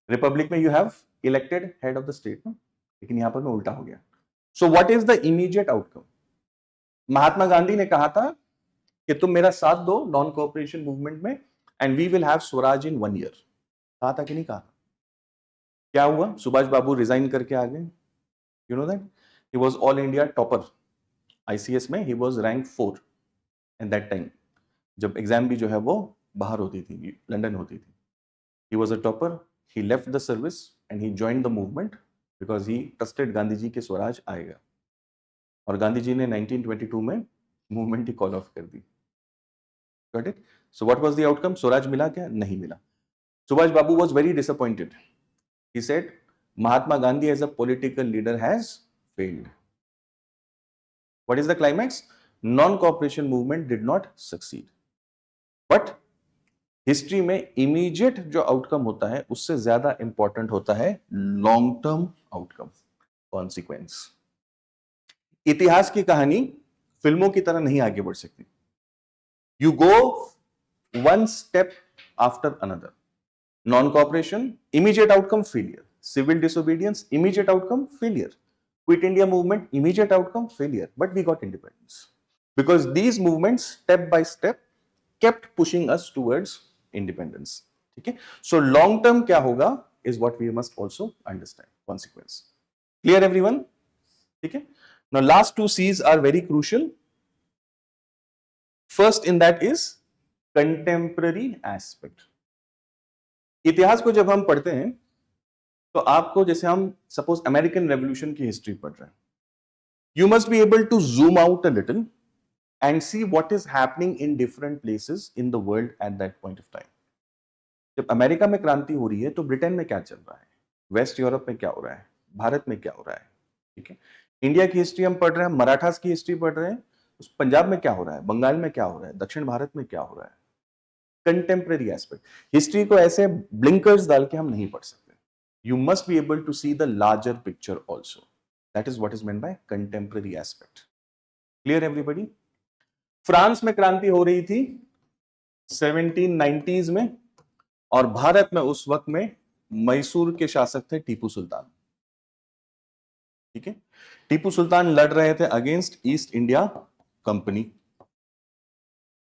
Republic में you have elected head of the state, लेकिन यहां पर में उल्टा हो गया. So what is the immediate outcome? Mahatma Gandhi ने कहा था कि तुम मेरा साथ दो नॉन कोऑपरेशन मूवमेंट में and we will have swaraj in 1 year. कहा था कि नहीं कहा? क्या हुआ? सुभाष बाबू रिजाइन करके आ गए. You know that he was all India topper. ICS में he was rank 4 at that time, जब एग्जाम भी जो है वो बाहर होती थी, लंदन होती थी. He was a topper. He left the service and he joined the movement because he trusted Gandhi ji के स्वराज आएगा. और गांधी जी ने 1922 में मूवमेंट ही कॉल ऑफ कर दी. Got it? So what was the outcome? Swaraj मिला क्या? नहीं मिला. Subhash Babu was very disappointed. He said Mahatma Gandhi as a political leader has failed. What is the climax? Non cooperation movement did not succeed. But history में immediate जो outcome होता है उससे ज्यादा इंपॉर्टेंट होता है लॉन्ग टर्म आउटकम, कॉन्सिक्वेंस. इतिहास की कहानी फिल्मों की तरह नहीं आगे बढ़ सकती. You go one step after another. Non cooperation, immediate outcome failure. Civil disobedience, immediate outcome failure. Quit India movement, immediate outcome failure. But we got independence because these movements step by step kept pushing us towards independence. ठीक है? So long term क्या होगा is what we must also understand. Consequence. Clear everyone? ठीक है? Now last two C's are very crucial. First in that is contemporary aspect. इतिहास को जब हम पढ़ते हैं तो आपको, जैसे हम सपोज अमेरिकन रेवोल्यूशन की हिस्ट्री पढ़ रहे हैं, you must be able to zoom out a little and see what is happening in different places in the world at that point of time. जब अमेरिका में क्रांति हो रही है तो ब्रिटेन में क्या चल रहा है, वेस्ट यूरोप में क्या हो रहा है, भारत में क्या हो रहा है. ठीक है? इंडिया की हिस्ट्री हम पढ़ रहे हैं, मराठास की हिस्ट्री पढ़ रहे हैं, उस पंजाब में क्या हो रहा है, बंगाल में क्या हो रहा है, दक्षिण भारत में क्या हो रहा है. Contemporary aspect. हिस्ट्री को ऐसे ब्लिंकर्स डाल के हम नहीं पढ़ सकते. You must be able to see the larger picture also. That is what is meant by contemporary aspect. Clear everybody? France में क्रांति हो रही थी 1790s में, और भारत में उस वक्त में मैसूर के शासक थे टीपू सुल्तान। ठीक है, टीपू सुल्तान लड़ रहे थे against East India company.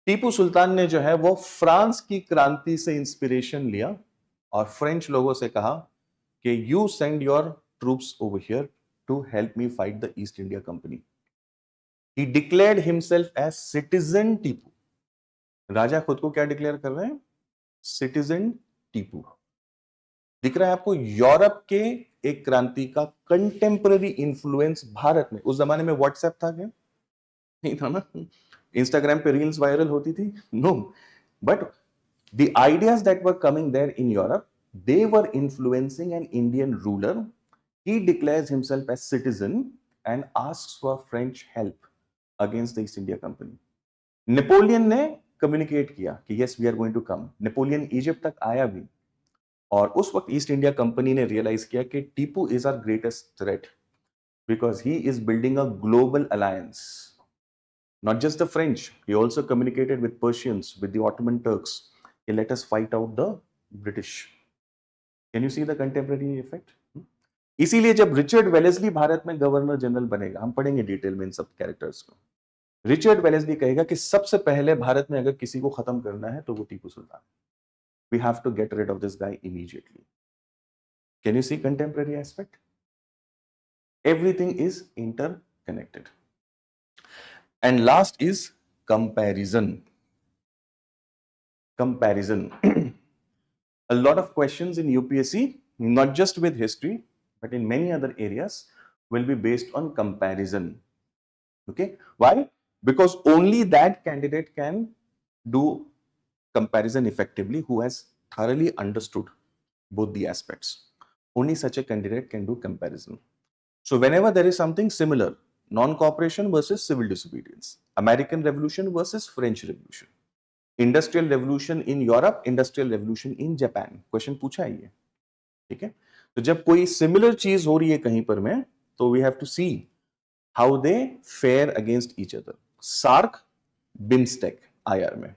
Tipu Sultan ने जो है वो फ्रांस की क्रांति से इंस्पिरेशन लिया और फ्रेंच लोगों से कहा कि you send your troops over here to help me fight the East India company. He declared himself as citizen Tipu. राजा खुद को क्या डिक्लेयर कर रहे हैं? सिटीजन टीपू। दिख रहा है आपको यूरोप के एक क्रांति का कंटेम्पररी इंफ्लुएंस भारत में। उस जमाने में व्हाट्सएप था क्या? नहीं था ना। इंस्टाग्राम पे रील्स वायरल होती थी? No. But the ideas that were coming there in Europe, they were influencing an Indian ruler. He declares himself as citizen and asks for French help against the East India Company. Napoleon ने communicate किया कि yes we are going to come. Napoleon Egypt तक आया भी और उस वक्त East India Company ने रियलाइज किया कि Tipu is our greatest threat because he is building a global alliance. Not just the French, he also communicated with Persians, with the Ottoman Turks. He let us fight out the British. Can you see the contemporary effect? इसीलिए जब Richard Wellesley Bharat में governor general बनेगा, हम पढ़ेंगे detail में इन सब characters को, Richard Wellesley कहेगा कि सबसे पहले भारत में अगर किसी को खत्म करना है तो वो Tipu Sultan. We have to get rid of this guy immediately. Can you see contemporary aspect? Everything is interconnected. And last is comparison. Comparison. A lot of questions in UPSC, not just with history, but in many other areas, will be based on comparison. Okay? Why? Because only that candidate can do comparison effectively who has thoroughly understood both the aspects. Only such a candidate can do comparison. So whenever there is something similar, non-cooperation versus civil disobedience, American Revolution versus French Revolution, Industrial Revolution in Europe, Industrial Revolution in Japan, question पूछा है ये. ठीक है, तो जब कोई similar चीज हो रही है कहीं पर में, तो we have to see how they fare against each other. SAARC, BIMSTEC, IR में.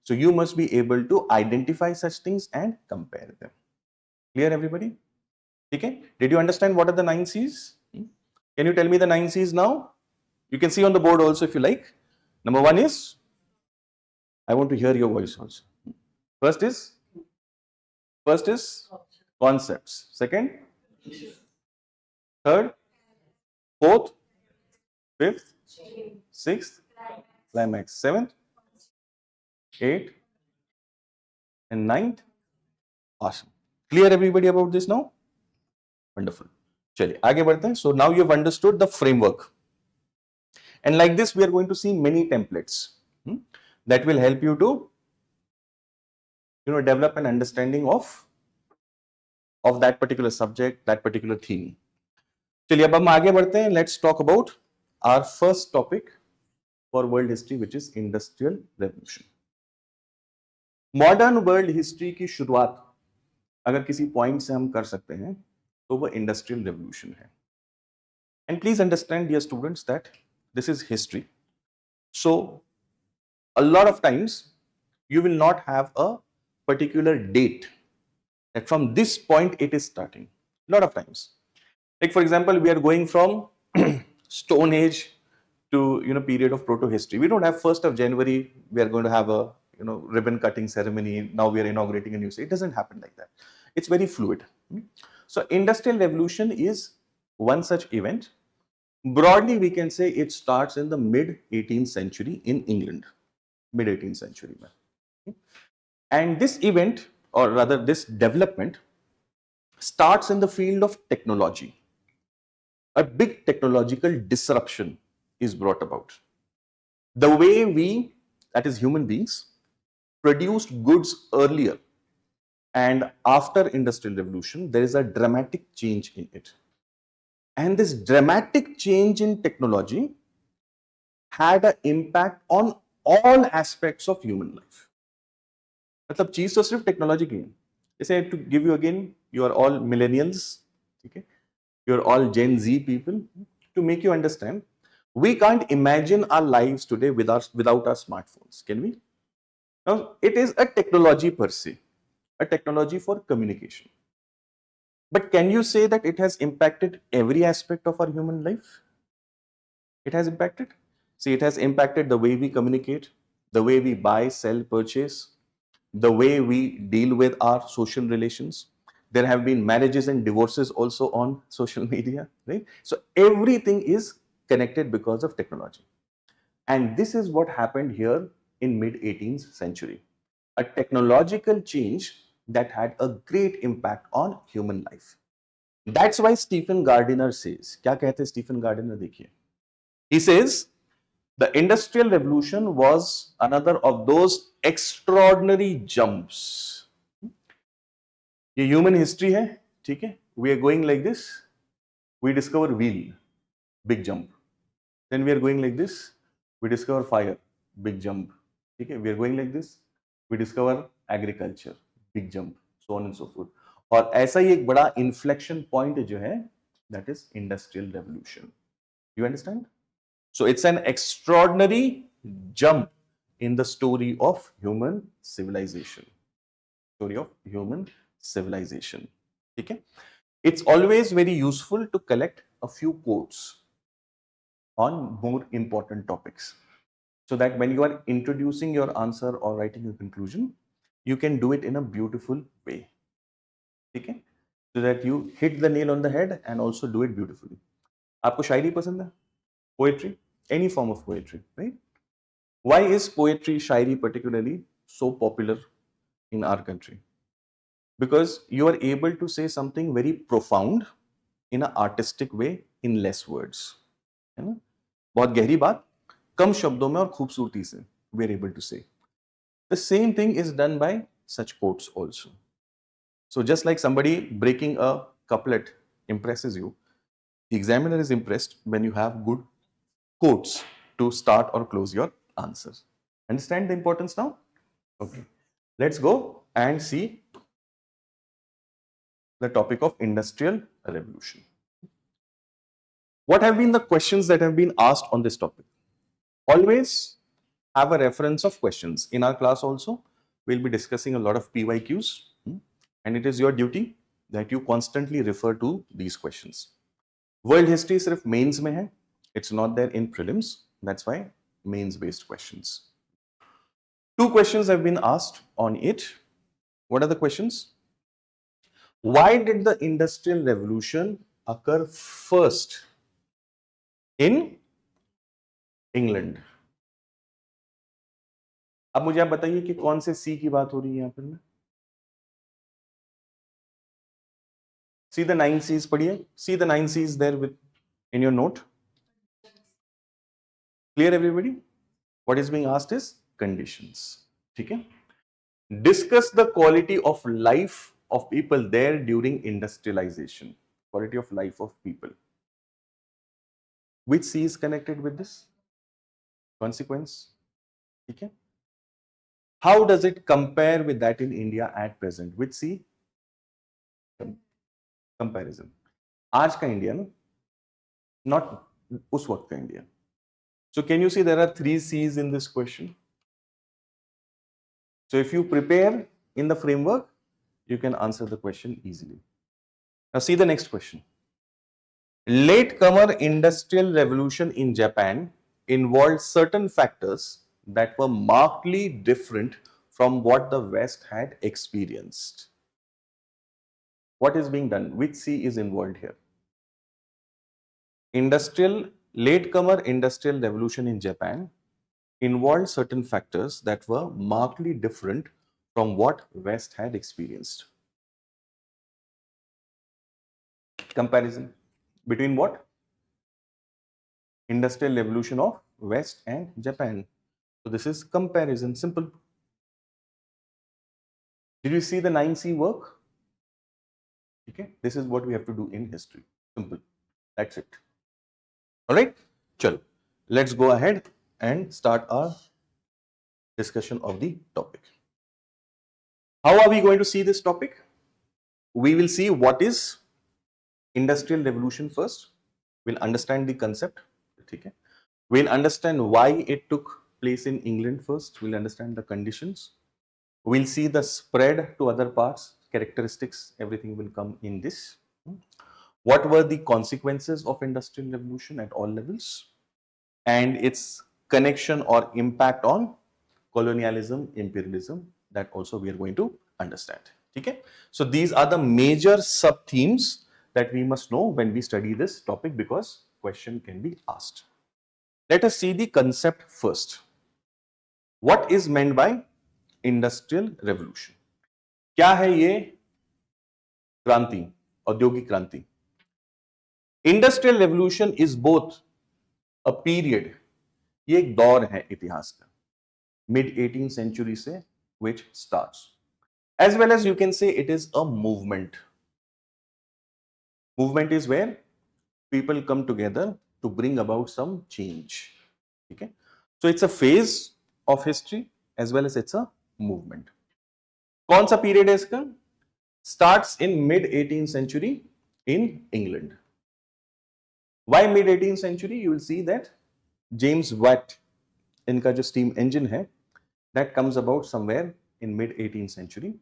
So you must be able to identify such things and compare them. Clear everybody? Okay? Did you understand what are the 9 C's? Can you tell me the 9 C's now? You can see on the board also if you like. Number 1 is, I want to hear your voice also. First is concepts. Second, third, fourth, fifth, sixth, climax, seventh, 8th, and 9th. Awesome. Clear everybody about this now? Wonderful. चलिए आगे बढ़ते हैं. So now you have understood the framework, and like this we are going to see many templates that will help you to develop an understanding of that particular subject, that particular theme. चलिए अब हम आगे बढ़ते हैं. Let's talk about our first topic for world history, which is Industrial Revolution. Modern world history की शुरुआत अगर किसी पॉइंट से हम कर सकते हैं तो वो इंडस्ट्रियल रेवोल्यूशन है. And please understand dear students that this is history. So a lot of times you will not have a particular date that from this point it is starting. A lot of times, like for example, we are going from Stone Age to period of proto history. We don't have 1st of January we are going to have a ribbon cutting ceremony. Now we are inaugurating a new state. It doesn't happen like that. It's very fluid. So industrial revolution is one such event. Broadly we can say it starts in the mid 18th century in England. Mid 18th century. And this event, or rather this development, starts in the field of technology. A big technological disruption is brought about. The way we, that is human beings, produced goods earlier and after Industrial Revolution, there is a dramatic change in it. And this dramatic change in technology had an impact on all aspects of human life. मतलब चीज तो सिर्फ technology की है. जैसे to give you again, you are all millennials, ठीक है, you are all Gen Z people. To make you understand, we can't imagine our lives today without our smartphones. Can we? It is a technology per se. a technology for communication. But can you say that it has impacted every aspect of our human life? It has impacted. See, it has impacted the way we communicate, the way we buy, sell, purchase, the way we deal with our social relations. There have been marriages and divorces also on social media, right? So everything is connected because of technology. And this is what happened here in mid 18th century. A technological change that had a great impact on human life. That's why Stephen Gardiner says, क्या कहते हैं Stephen Gardiner देखिए. He says, the Industrial Revolution was another of those extraordinary jumps. ये human history है, ठीक है? We are going like this. We discover wheel, big jump. Then we are going like this. We discover fire, big jump. ठीक है? We are going like this. We discover agriculture, big jump, so on and so forth. और ऐसा ही एक बड़ा inflection point जो है, that is Industrial Revolution. You understand? So it's an extraordinary jump in the story of human civilization. Story of human civilization. Okay? It's always very useful to collect a few quotes on more important topics, so that when you are introducing your answer or writing a conclusion, you can do it in a beautiful way. Okay? So that you hit the nail on the head and also do it beautifully. आपको शायरी पसंद है? Poetry? Any form of poetry, right? Why is poetry, shairi particularly so popular in our country? Because you are able to say something very profound in an artistic way in less words. है ना? बहुत गहरी बात कम शब्दों में और खूबसूरती से we are able to say. The same thing is done by such quotes also. So just like somebody breaking a couplet impresses you, the examiner is impressed when you have good quotes to start or close your answers. Understand the importance now? Okay. Let's go and see the topic of Industrial Revolution. What have been the questions that have been asked on this topic? Always have a reference of questions. In our class also, we'll be discussing a lot of PYQs, and it is your duty that you constantly refer to these questions. World history sirf mains mein hai. It's not there in prelims. That's why mains based questions. Two questions have been asked on it. What are the questions? Why did the Industrial Revolution occur first in England? अब मुझे आप बताइए कि कौन से सी की बात हो रही है यहाँ पर? See the 9 C's पढ़िए. See the 9 C's there with in your note. Clear everybody? What is being asked is conditions. ठीक है? Discuss the quality of life of people there during industrialization. Quality of life of people. Which C is connected with this? Consequence. Okay. How does it compare with that in India at present? Which C? Comparison. आज का India, no? Not उस वक्त का India. So can you see there are 3 C's in this question? So if you prepare in the framework, you can answer the question easily. Now see the next question. Latecomer industrial revolution in Japan involved certain factors that were markedly different from what the West had experienced. What is being done? Which C is involved here? Latecomer industrial revolution in Japan involved certain factors that were markedly different from what West had experienced. Comparison between what? Industrial revolution of West and Japan. So this is comparison, simple. Did you see the 9C work? Okay, this is what we have to do in history. Simple. That's it. All right, chalo. Let's go ahead and start our discussion of the topic. How are we going to see this topic? We will see what is industrial revolution first. We'll understand the concept. Okay. We'll understand why it took place in England first. We'll understand the conditions. We'll see the spread to other parts, characteristics, everything will come in this. What were the consequences of industrial revolution at all levels, and its connection or impact on colonialism, imperialism, that also we are going to understand. Okay, so these are the major sub themes that we must know when we study this topic, because question can be asked. Let us see the concept first. What is meant by industrial revolution? क्या है ये क्रांति, औद्योगिक क्रांति? Industrial revolution is both a period, ये एक दौर है इतिहास का, mid 18th century से which starts, as well as you can say it is a movement. Movement is where people come together to bring about some change. Okay, so it's a phase of history as well as it's a movement. कौन सा period है इसका? Starts in mid 18th century in England. Why mid 18th century? You will see that James Watt, इनका जो steam engine है, that comes about somewhere in mid 18th century,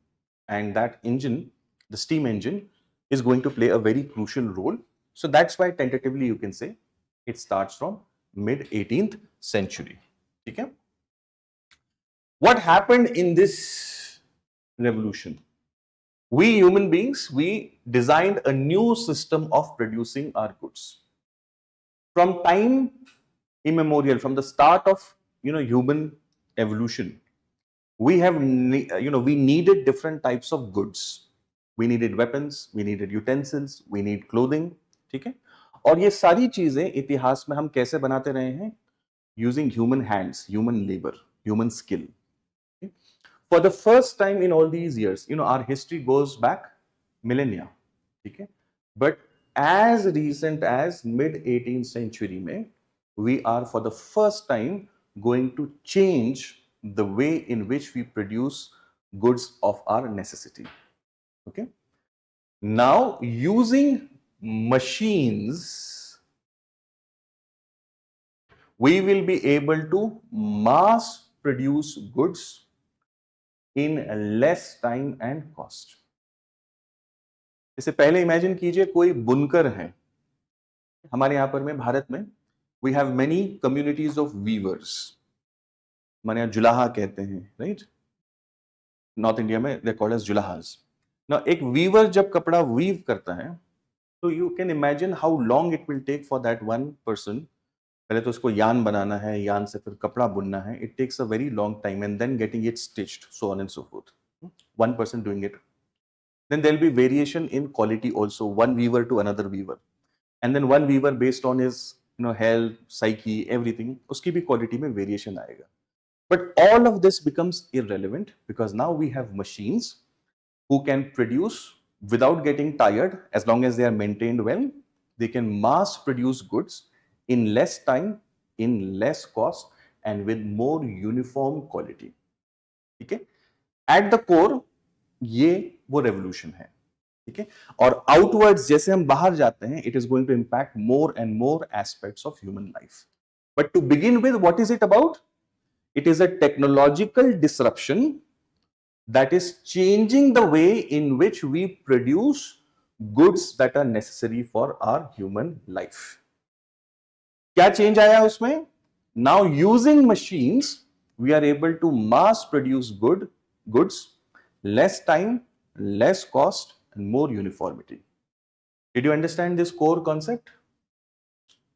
and that engine, the steam engine, is going to play a very crucial role. So that's why tentatively you can say it starts from mid 18th century. Okay? What happened in this revolution? We human beings, we designed a new system of producing our goods. From time immemorial, from the start of human evolution, we have we needed different types of goods. We needed weapons, we needed utensils, we need clothing. ठीक है, और ये सारी चीजें इतिहास में हम कैसे बनाते रहे हैं? Using human hands, human labor, human skill. Okay? For the first time in all these years, our history goes back millennia. ठीक है, but as recent as mid 18th century में, we are for the first time going to change the way in which we produce goods of our necessity. Okay, now using machines, we will be able to mass produce goods in less time and cost. इससे पहले imagine कीजिए कोई बुनकर है हमारे यहाँ पर में भारत में, we have many communities of weavers, हमारे यहाँ जुलाहा कहते हैं, राइट? नॉर्थ इंडिया में दे कॉल्ड एज जुलाहास. नाउ एक वीवर जब कपड़ा वीव करता है, तो you can imagine how long it will take for that one person. पहले तो उसको यान बनाना है, यान से फिर कपड़ा बुनना है, it takes a very long time, and then getting it stitched, so on and so forth. One person doing it. Then there will be variation in quality also, one weaver to another weaver, and then one weaver based on his health, psyche, everything, uski bhi quality mein variation aayega. But all of this becomes irrelevant because now we have machines who can produce without getting tired. As long as they are maintained well, they can mass produce goods in less time, in less cost, and with more uniform quality. Okay, at the core ये वो revolution है. ठीक है, और outwards जैसे हम बाहर जाते हैं, it is going to impact more and more aspects of human life. But to begin with, what is it about? It is a technological disruption that is changing the way in which we produce goods that are necessary for our human life. क्या change आया उसमें? Now using machines we are able to mass produce goods, less time, less cost, and more uniformity. Did you understand this core concept?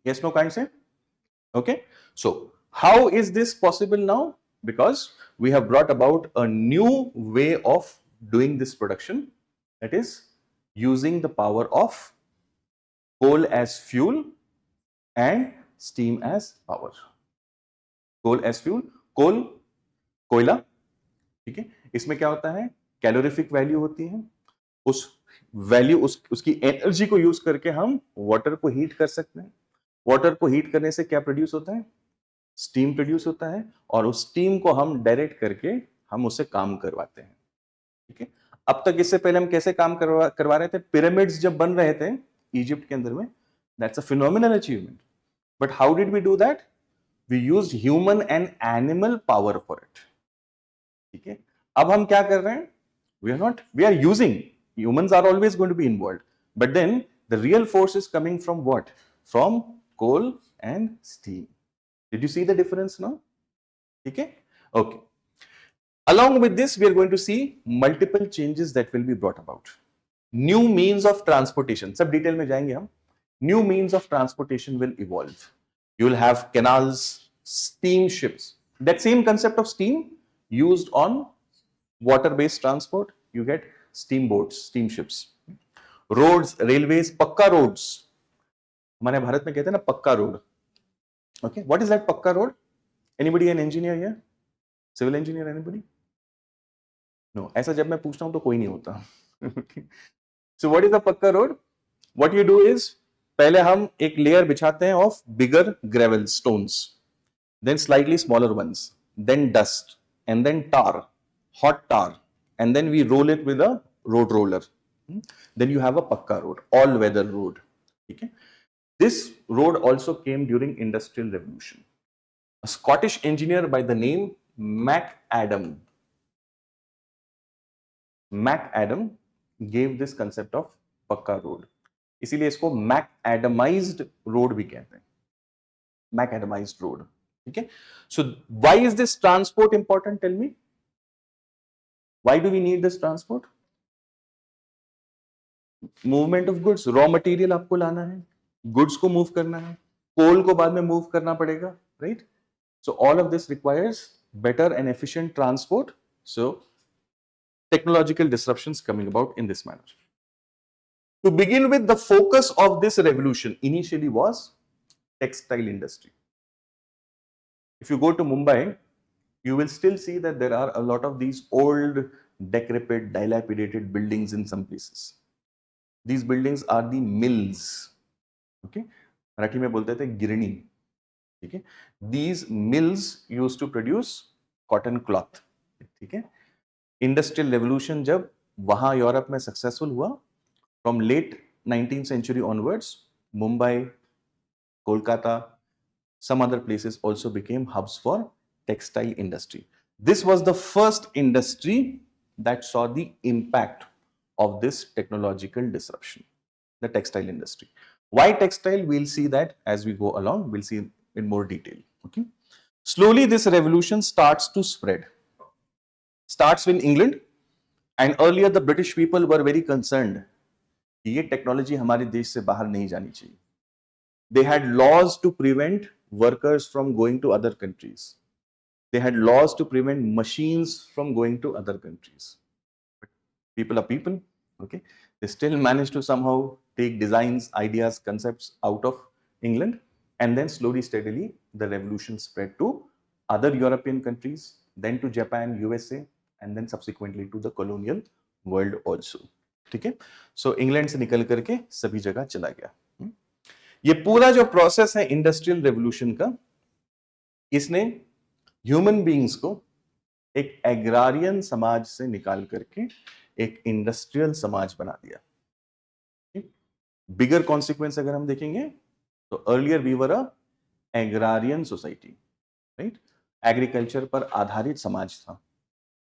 Yes, no, can't say? Okay, so how is this possible now? Because we have brought about a new way of doing this production, that is using the power of coal as fuel and steam as power. Coal as fuel, coal, कोयला, ठीक है, इसमें क्या होता है? Calorific value होती है. उस वैल्यू, उसकी एनर्जी को यूज करके हम वाटर को हीट कर सकते हैं. वाटर को हीट करने से क्या प्रोड्यूस होता है? स्टीम प्रोड्यूस होता है, और उस स्टीम को हम डायरेक्ट करके हम उससे काम करवाते हैं. ठीक है, अब तक इससे पहले हम कैसे काम करवा रहे थे? पिरामिड्स जब बन रहे थे इजिप्ट के अंदर में, that's a phenomenal achievement. But how did we do that? We used human and animal power for it. ठीक है, अब हम क्या कर रहे हैं? We are using. Humans are always going to be involved. But then the real force is coming from what? From coal and steam. Did you see the difference now? Okay? Okay. Along with this, we are going to see multiple changes that will be brought about. New means of transportation. Sab detail mein jayenge hum. New means of transportation will evolve. You will have canals, steamships. That same concept of steam used on water-based transport. You get steamboats, steamships. Roads, railways, pakka roads. हमारे भारत में कहते हैं ना पक्का road. Okay, what is that pakka road? Anybody an engineer here? Civil engineer, anybody? No. ऐसा जब मैं पूछता हूं तो कोई नहीं होता. Okay. So what is a pakka road? What you do is पहले हम एक लेयर बिछाते हैं of bigger gravel stones, then slightly smaller ones, then dust, and then tar, hot tar, and then we roll it with a road roller. Then you have a pakka road, all weather road. Okay. This road also came during Industrial Revolution. A Scottish engineer by the name MacAdam gave this concept of pakka road. इसीलिए इसको मैकएडमाइज्ड road भी कहते हैं. मैकएडमाइज्ड road. ठीक है. So why is this transport important? Tell me. Why do we need this transport? Movement of goods. Raw material आपको लाना है, goods को move करना है, coal को बाद में move करना पड़ेगा, right? So all of this requires better and efficient transport. So technological disruptions coming about in this manner. To begin with, the focus of this revolution initially was textile industry. If you go to Mumbai, you will still see that there are a lot of these old, decrepit, dilapidated buildings in some places. These buildings are the mills. Okay, Marathi में बोलते थे गिरनी. ठीक है. These mills used to produce cotton cloth. ठीक है. Industrial revolution जब वहां Europe में सक्सेसफुल हुआ, from late 19th century onwards, Mumbai, Kolkata, some other places also became hubs for textile industry. This was the first industry that saw the impact of this technological disruption, the textile industry. Why textile? We'll see that as we go along. We'll see in more detail. Okay. Slowly, this revolution starts to spread. Starts in England, and earlier the British people were very concerned. ये technology हमारे देश से बाहर नहीं जानी चाहिए. They had laws to prevent workers from going to other countries. They had laws to prevent machines from going to other countries. But people are people. Okay, they still managed to somehow take designs, ideas, concepts out of England, and then slowly, steadily, the revolution spread to other European countries, then to Japan, USA, and then subsequently to the colonial world also. ठीक है. So England से निकल करके सभी जगह चला गया. ये पूरा जो प्रोसेस है इंडस्ट्रियल रेवोल्यूशन का, इसने ह्यूमन बीइंग्स को एक एग्रारियन समाज से निकाल करके एक इंडस्ट्रियल समाज बना दिया. बिगर कॉन्सिक्वेंस अगर हम देखेंगे तो earlier we were a agrarian society, right. Agriculture पर आधारित समाज था.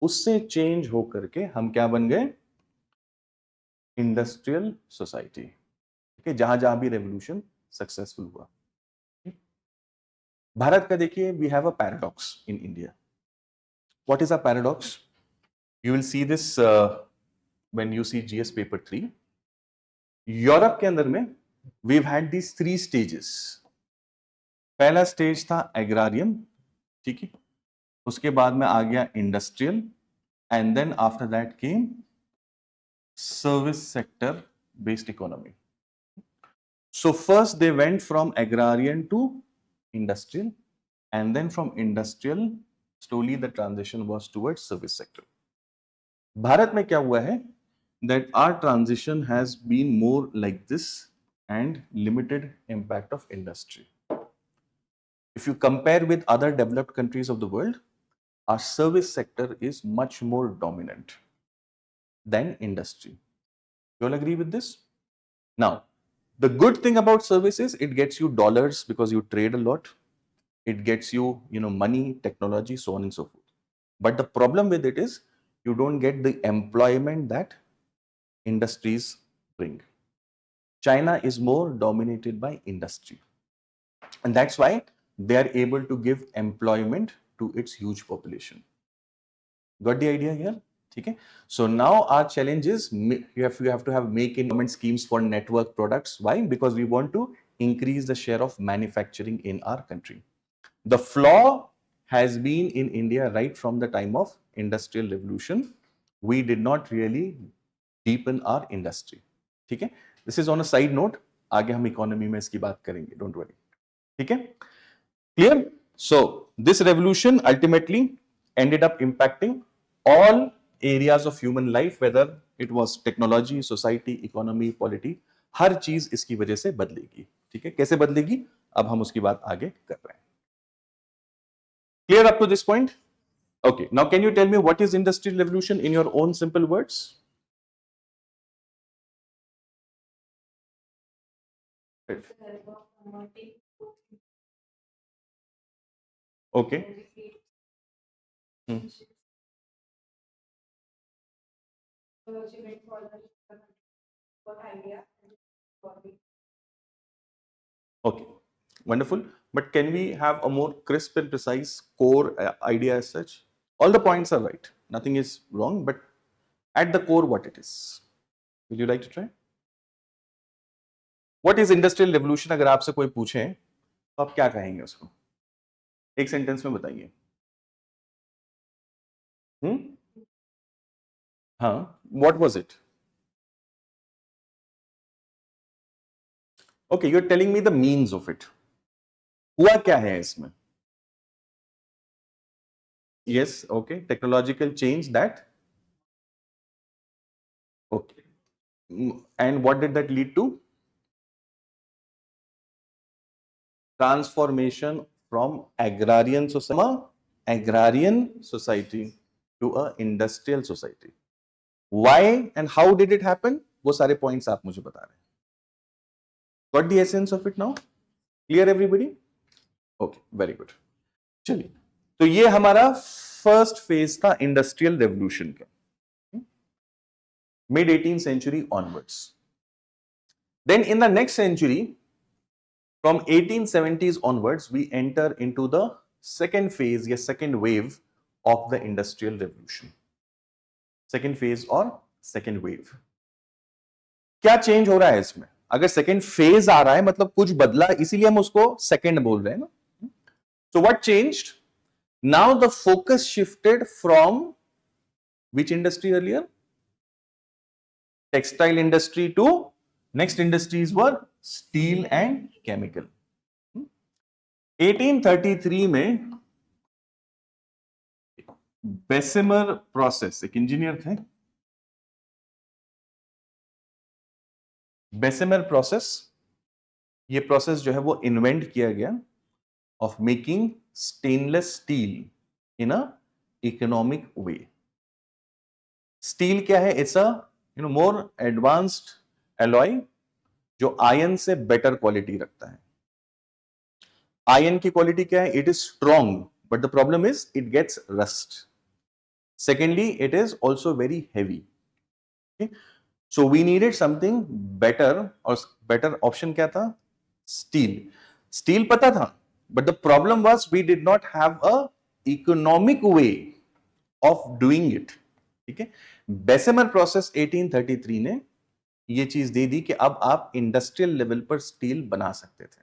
उससे चेंज होकर के हम क्या बन गए? Industrial society. ठीक है. जहां जहां भी रेवोल्यूशन सक्सेसफुल हुआ. भारत का देखिए, we have a paradox in India. What is a paradox? You will see this when you see GS paper 3. Europe के अंदर में we have had these 3 stages. पहला स्टेज था एग्रारियन. ठीक है. उसके बाद में आ गया industrial, and then after that came service sector based economy. So first they went from agrarian to industrial, and then from industrial slowly the transition was towards service sector. Bharat में क्या हुआ है? That our transition has been more like this and limited impact of industry. If you compare with other developed countries of the world, our service sector is much more dominant than industry. You all agree with this? Now, the good thing about service is it gets you dollars because you trade a lot. It gets you, money, technology, so on and so forth. But the problem with it is you don't get the employment that industries bring. China is more dominated by industry, and that's why they are able to give employment to its huge population. Got the idea here? Okay. So now our challenge is you have to have make in government schemes for network products. Why? Because we want to increase the share of manufacturing in our country. The flaw has been in India right from the time of industrial revolution. We did not really deepen our industry. ठीक है? This is on a side note. आगे हम economy में इसकी बात करेंगे. Don't worry. ठीक है? Clear? So this revolution ultimately ended up impacting all areas of human life, whether it was technology, society, economy, polity. हर चीज इसकी वजह से बदलेगी. ठीक है? कैसे बदलेगी? अब हम उसकी बात आगे कर रहे हैं. Clear up to this point? Okay. Now, can you tell me what is industrial revolution in your own simple words? Okay. Okay. Wonderful. But can we have a more crisp and precise core idea as such? All the points are right. Nothing is wrong, but at the core, what it is? Would you like to try? What is industrial revolution? अगर आपसे कोई पूछे तो आप क्या कहेंगे उसको? एक सेंटेंस में बताइए. हाँ. What was it? Okay, you're telling me the means of it. हुआ क्या है इसमें? Yes, okay. Technological change that. Okay. And what did that lead to? Transformation from agrarian society to a industrial society. Why and how did it happen? वो सारे points आप मुझे बता रहे हैं. Got the essence of it now? Clear everybody? Okay, very good. चलिए, तो ये हमारा फर्स्ट फेज था इंडस्ट्रियल रेवोल्यूशन का, mid 18th century onwards. Then in the next century, from 1870s onwards, we enter into the second phase या second wave of the industrial revolution. Second phase or second wave. क्या change हो रहा है इसमें? अगर second phase आ रहा है मतलब कुछ बदला, इसीलिए हम उसको सेकेंड बोल रहे हैं ना. So what changed? Now the focus shifted from which industry earlier? Textile industry to next industries were steel and chemical. 1833 में बेसिमर प्रोसेस, एक इंजीनियर थे, बेसिमर प्रोसेस, ये प्रोसेस जो है वो इन्वेंट किया गया of making stainless steel in a economic way. Steel क्या है? It's a more advanced alloy जो आयन से बेटर क्वालिटी रखता है. आयन की क्वालिटी क्या है? It is strong, but the problem is it gets rust. Secondly, it is also very heavy. Okay? So we needed something better, और better option क्या था? Steel. Steel पता था, but the problem was we did not have a economic way of doing it. ठीक है? Bessemer process 1833 ने ये चीज दे दी कि अब आप इंडस्ट्रियल लेवल पर स्टील बना सकते थे.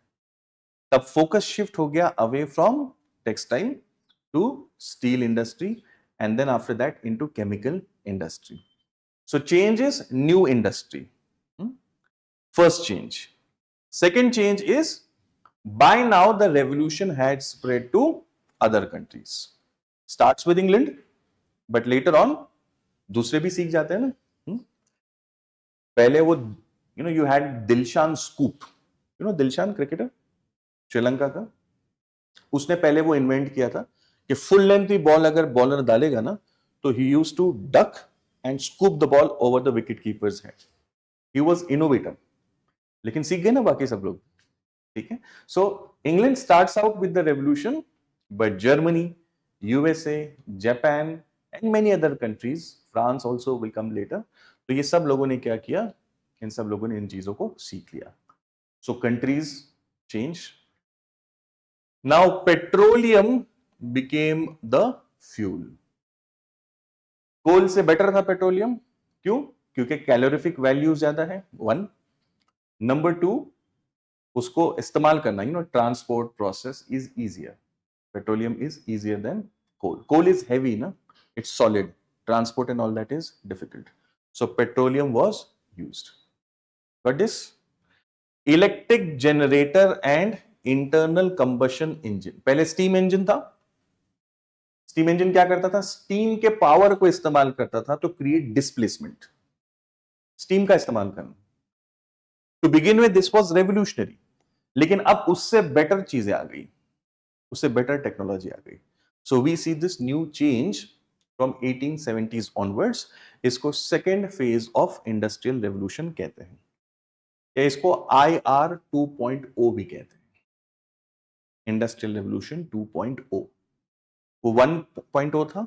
तब फोकस शिफ्ट हो गया away from textile to steel industry and then after that into chemical industry. So change is new industry. First change. Second change is by now the revolution had spread to other countries. Starts with England, but later on दूसरे भी सीख जाते हैं ना. पहले वो you had Dilshan scoop, Dilshan cricketer Sri Lanka का, उसने पहले वो इन्वेंट किया था कि फुल लेंथ की बॉल अगर बॉलर डालेगा ना तो he used to duck and scoop the ball over the wicket keeper's head. He was innovator. लेकिन सीख गए ना बाकी सब लोग. ठीक है. So England starts out with the revolution, but Germany, USA, Japan and many other countries, France also will come later. तो ये सब लोगों ने क्या किया, इन सब लोगों ने इन चीजों को सीख लिया. So countries change. Now petroleum became the fuel. Coal से बेटर था पेट्रोलियम. क्यों? क्योंकि कैलोरीफिक वैल्यू ज्यादा है, 1. नंबर 2, उसको इस्तेमाल करना, transport process is easier. Petroleum is easier than coal. Coal is heavy ना, it's solid. Transport and all that is difficult. So petroleum was used. But this electric generator and internal combustion engine. पहले steam engine था. Steam engine क्या करता था? Steam के power को इस्तेमाल करता था तो क्रिएट डिस्प्लेसमेंट. स्टीम का इस्तेमाल करना. To begin with this was revolutionary. लेकिन अब उससे बेटर चीजें आ गई, उससे बेटर टेक्नोलॉजी आ गई. So we see this new change from 1870s onwards. इसको second phase of industrial revolution कहते हैं, या इसको IR 2.0 भी कहते हैं. Industrial revolution 2.0. वो 1.0 था,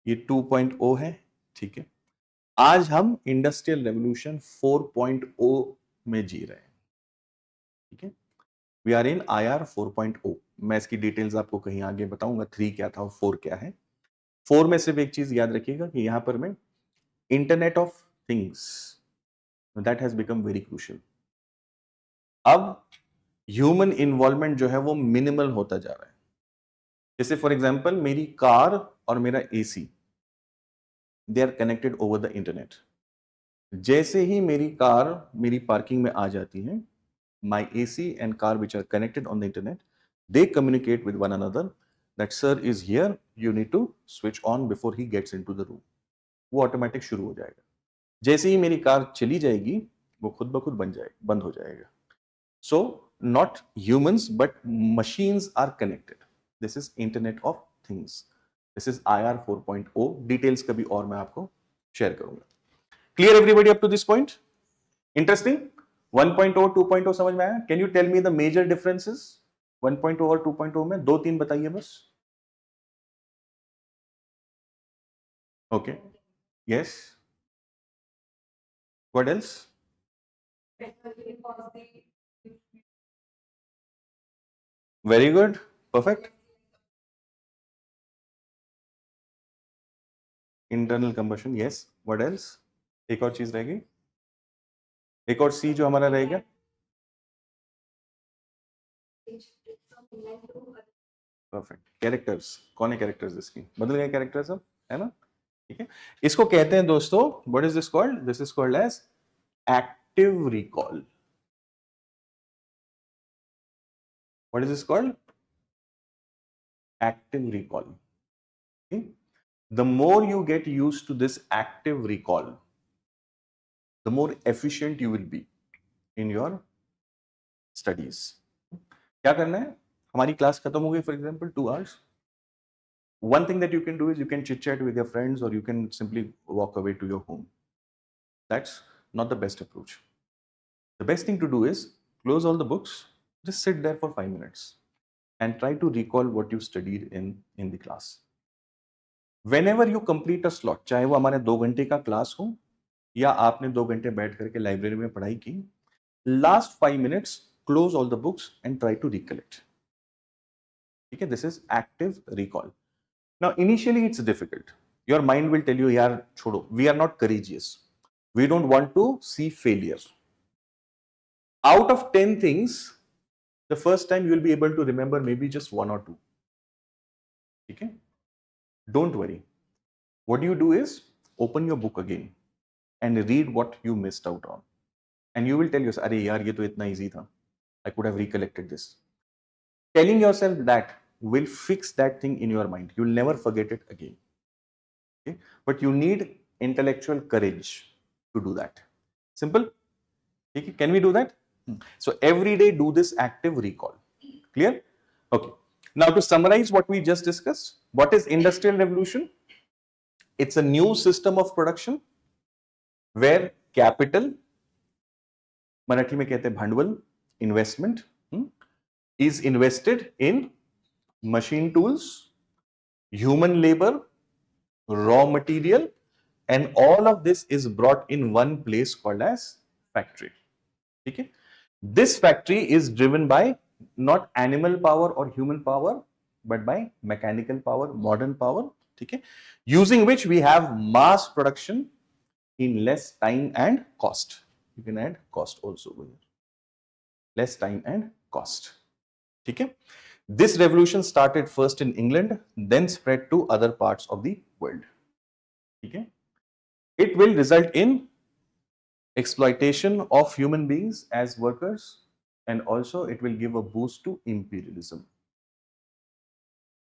ये 2.0 है. ठीक है, आज हम इंडस्ट्रियल रेवोल्यूशन 4.0 में जी रहे हैं. ठीक है, वी आर इन IR 4.0. मैं इसकी डिटेल्स आपको कहीं आगे बताऊंगा, 3 क्या था और 4 क्या है. 4 में सिर्फ एक चीज याद रखिएगा कि यहां पर मैं internet of things, that has become very crucial. अब ह्यूमन इन्वॉल्वमेंट जो है वो मिनिमल होता जा रहा है. जैसे फॉर एग्जांपल मेरी कार और मेरा AC, they are connected over the internet. जैसे ही मेरी कार मेरी पार्किंग में आ जाती है, my AC and car which are connected on the internet, they communicate with one another that sir is here, you need to switch on before he gets into the room. वो automatic शुरू हो जाएगा. जैसे ही मेरी car चली जाएगी वो खुद ब खुद बंद हो जाएगा. So not humans but machines are connected. This is Internet of Things. This is IR 4.0. Details कभी और मैं आपको शेयर करूंगा. Clear everybody up to this point? Interesting? 1.0 2.0 समझ में आया? Can you tell me the major differences 1.0 और 2.0 में? 2-3 बताइए बस. Okay. Yes. What else? Very good. Perfect. Internal combustion. Yes. What else? एक और चीज रहेगी, एक और C जो हमारा रहेगा. परफेक्ट. कैरेक्टर्स. कौन है कैरेक्टर्स? इसकी बदल गए कैरेक्टर्स अब, है ना? ठीक है, इसको कहते हैं दोस्तों, what is this called? This is called as active recall. What is this called? Active recall. The more you get used to this active recall, the more efficient you will be in your studies. क्या करना है? हमारी class खत्म हो गई, for example 2 hours. One thing that you can do is you can chit chat with your friends or you can simply walk away to your home. That's not the best approach. The best thing to do is close all the books, just sit there for 5 minutes and try to recall what you studied in the class. Whenever you complete a slot, चाहे वो हमारे 2 घंटे का class हो या आपने 2 घंटे बैठ करके लाइब्रेरी में पढ़ाई की, last 5 minutes close all the books and try to recollect. ठीक है, this is active recall. Now initially it's difficult. Your mind will tell you, yaar chodo, we are not courageous, we don't want to see failure. Out of 10 things, the first time you will be able to remember maybe just 1 or 2. Okay? Don't worry. What you do is open your book again and read what you missed out on. And you will tell yourself, "Arey yaar, ye to itna easy tha. I could have recollected this." Telling yourself that will fix that thing in your mind. You'll never forget it again. Okay? But you need intellectual courage to do that. Simple? Okay? Can we do that? So every day do this active recall. Clear? Okay. Now to summarize what we just discussed, what is Industrial Revolution? It's a new system of production where capital, Marathi में कहते हैं भांडवल, investment, is invested in machine tools, human labor, raw material, and all of this is brought in one place called as factory. Okay? This factory is driven by not animal power or human power, but by mechanical power, modern power, okay? Using which we have mass production in less time and cost. You can add cost also over here. Less time and cost. Okay? This revolution started first in England, then spread to other parts of the world. Okay? It will result in exploitation of human beings as workers, and also it will give a boost to imperialism.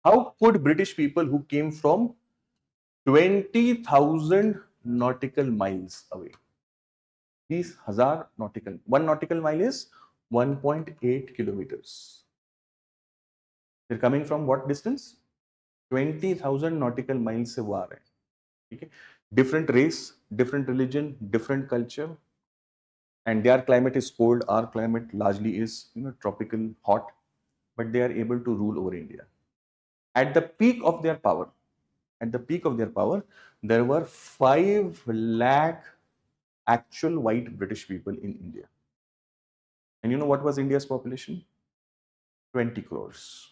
How could British people who came from 20,000 nautical miles away, these hazar nautical, 1 nautical mile is 1.8 kilometers. They're coming from what distance? 20,000 nautical miles से वो आ रहे हैं, ठीक है? Different race, different religion, different culture, and their climate is cold. Our climate largely is, tropical, hot, but they are able to rule over India. At the peak of their power, there were 5 lakh actual white British people in India. And you know what was India's population? 20 crores.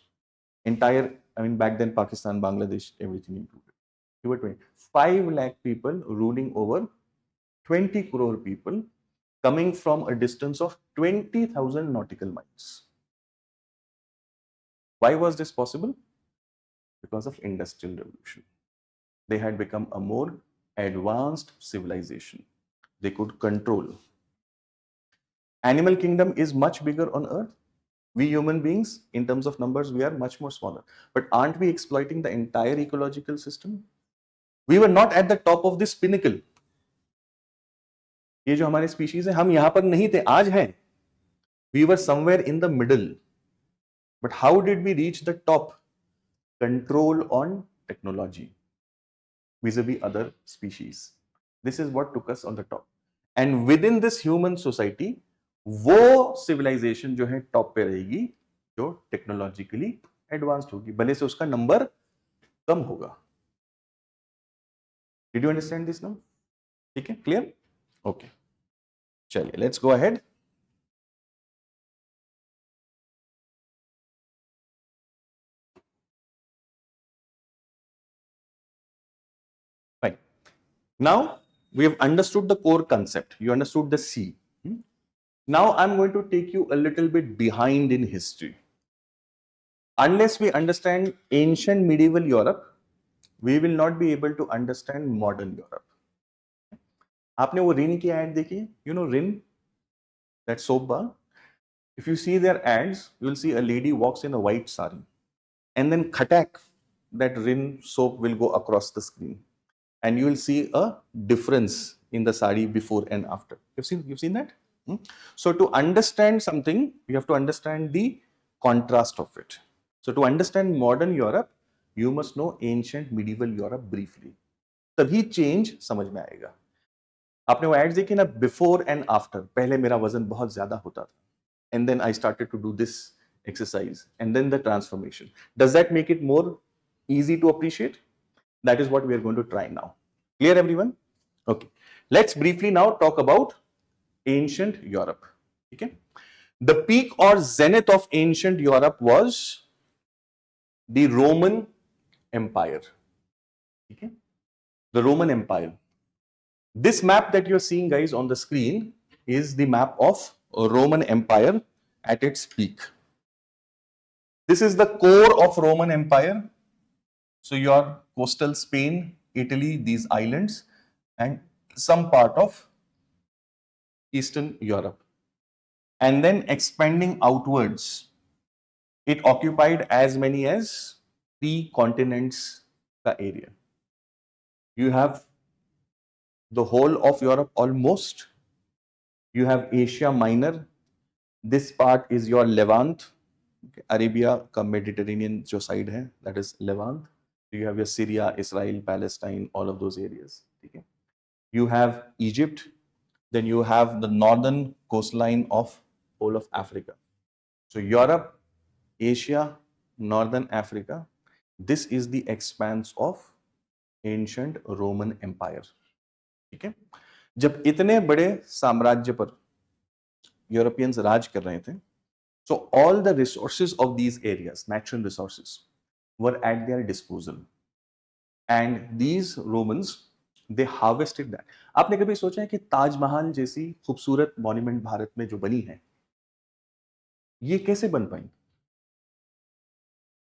Entire, back then Pakistan, Bangladesh, everything included. There were 5 lakh people ruling over 20 crore people, coming from a distance of 20,000 nautical miles. Why was this possible? Because of Industrial Revolution. They had become a more advanced civilization. They could control. Animal kingdom is much bigger on earth. We human beings, in terms of numbers, we are much more smaller. But aren't we exploiting the entire ecological system? We were not at the top of this pinnacle. ये जो हमारे species है, हम यहाँ पर नहीं थे, आज हैं. We were somewhere in the middle. But how did we reach the top? Control on technology vis-a-vis other species. This is what took us on the top. And within this human society, वो civilization जो है top पे रहेगी, जो technologically advanced होगी, भले से उसका number कम होगा. Did you understand this now? ठीक है, clear? Okay. चलिए, let's go ahead. Fine. Now we have understood the core concept. You understood the C. Now I'm going to take you a little bit behind in history. Unless we understand ancient medieval Europe, we will not be able to understand modern Europe. आपने वो रिन की ad देखी? You know Rin, that soap bar? If you see their ads, you will see a lady walks in a white sari, and then khatak, that Rin soap will go across the screen, and you will see a difference in the sari before and after. You've seen that? So to understand something, you have to understand the contrast of it. So to understand modern Europe, you must know ancient medieval Europe briefly. तभी change समझ में आएगा. आपने वो ads देखी ना, before and after. पहले मेरा वजन बहुत ज्यादा होता था, and then I started to do this exercise, and then the transformation. Does that make it more easy to appreciate? That is what we are going to try now. Clear, everyone? Okay. Let's briefly now talk about ancient Europe. Okay. The peak or zenith of ancient Europe was the Roman Empire. Okay. The Roman Empire. This map that you're seeing, guys, on the screen is the map of Roman Empire at its peak. This is the core of Roman Empire. So your coastal Spain, Italy, these islands, and some part of Eastern Europe. And then expanding outwards, it occupied as many as 3 continents ka area. You have the whole of Europe almost. You have Asia Minor. This part is your Levant. Okay. Arabia ka Mediterranean jo side hai, that is Levant. You have your Syria, Israel, Palestine, all of those areas. Okay. You have Egypt. Then you have the northern coastline of whole of Africa. So Europe, Asia, Northern Africa, this is the expanse of ancient Roman empire. ठीक है, जब इतने बड़े साम्राज्य पर Europeans राज कर रहे थे, so all the resources of these areas, natural resources, were at their disposal, and these Romans, they harvested that. आपने कभी सोचा है कि ताजमहल जैसी खूबसूरत मॉन्यूमेंट भारत में जो बनी है, ये कैसे बन पाई?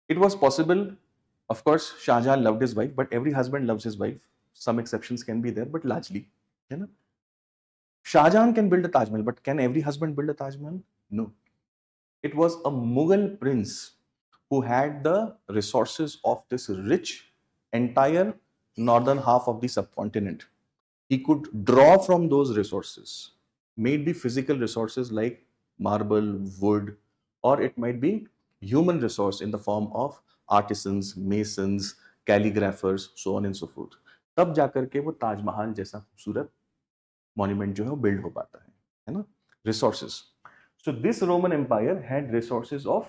It was possible, of course, Shahjahan loved his wife, but every husband loves his wife. Some exceptions can be there, but largely, है ना? Shahjahan can build a Taj Mahal, but can every husband build a Taj Mahal? No. It was a Mughal prince who had the resources of this rich entire northern half of the subcontinent. He could draw from those resources, maybe physical resources like marble, wood, or it might be human resource in the form of artisans, masons, calligraphers, so on and so forth. तब जाकर के वो ताजमहल जैसा खूबसूरत monument जो है वो build हो पाता है ना? Resources. So this Roman Empire had resources of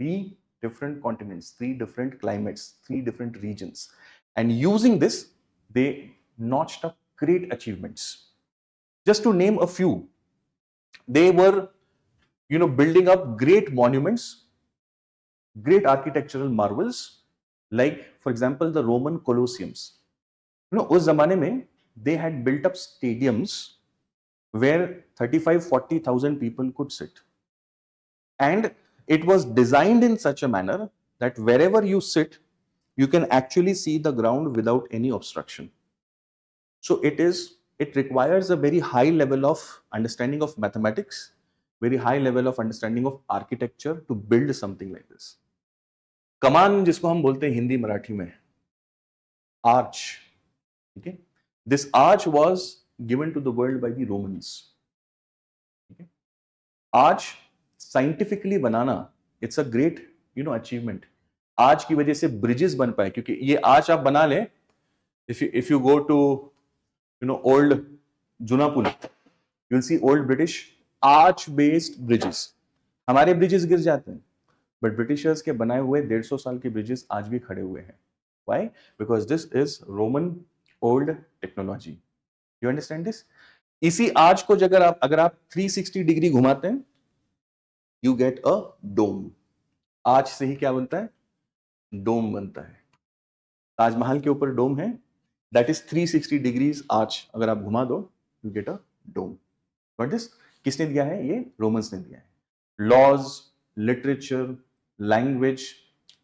3 different continents, 3 different climates, 3 different regions, and using this, they notched up great achievements. Just to name a few, they were, building up great monuments, great architectural marvels, like, for example, the Roman Colosseums. उस जमाने में they had built up stadiums where 35-40,000 people could sit. And it was designed in such a manner that wherever you sit, you can actually see the ground without any obstruction. So it requires a very high level of understanding of mathematics, very high level of understanding of architecture to build something like this. कमान जिसको हम बोलते हैं हिंदी मराठी में, arch. Okay, this arch was given to the world by the Romans. Okay, arch scientifically banana, it's a great achievement. आज की वजह से bridges बन पाए, क्योंकि ये आज आप बना लें, if you go to old जुनापुल, you will see old British arch based bridges. हमारे ब्रिजेस गिर जाते हैं, बट ब्रिटिशर्स के बनाए हुए 150 साल के ब्रिजेस आज भी खड़े हुए हैं. Why? Because this is Roman old technology. You understand this? इसी आर्च को अगर आप 360 डिग्री घुमाते हैं, you get a dome. Arch से ही क्या बनता है? डोम बनता है. ताजमहल के ऊपर डोम है, that is 360 degrees arch. अगर आप घुमा दो, you get a dome. Got this? किसने दिया है? ये रोमन्स ने दिया है. Laws, literature, language,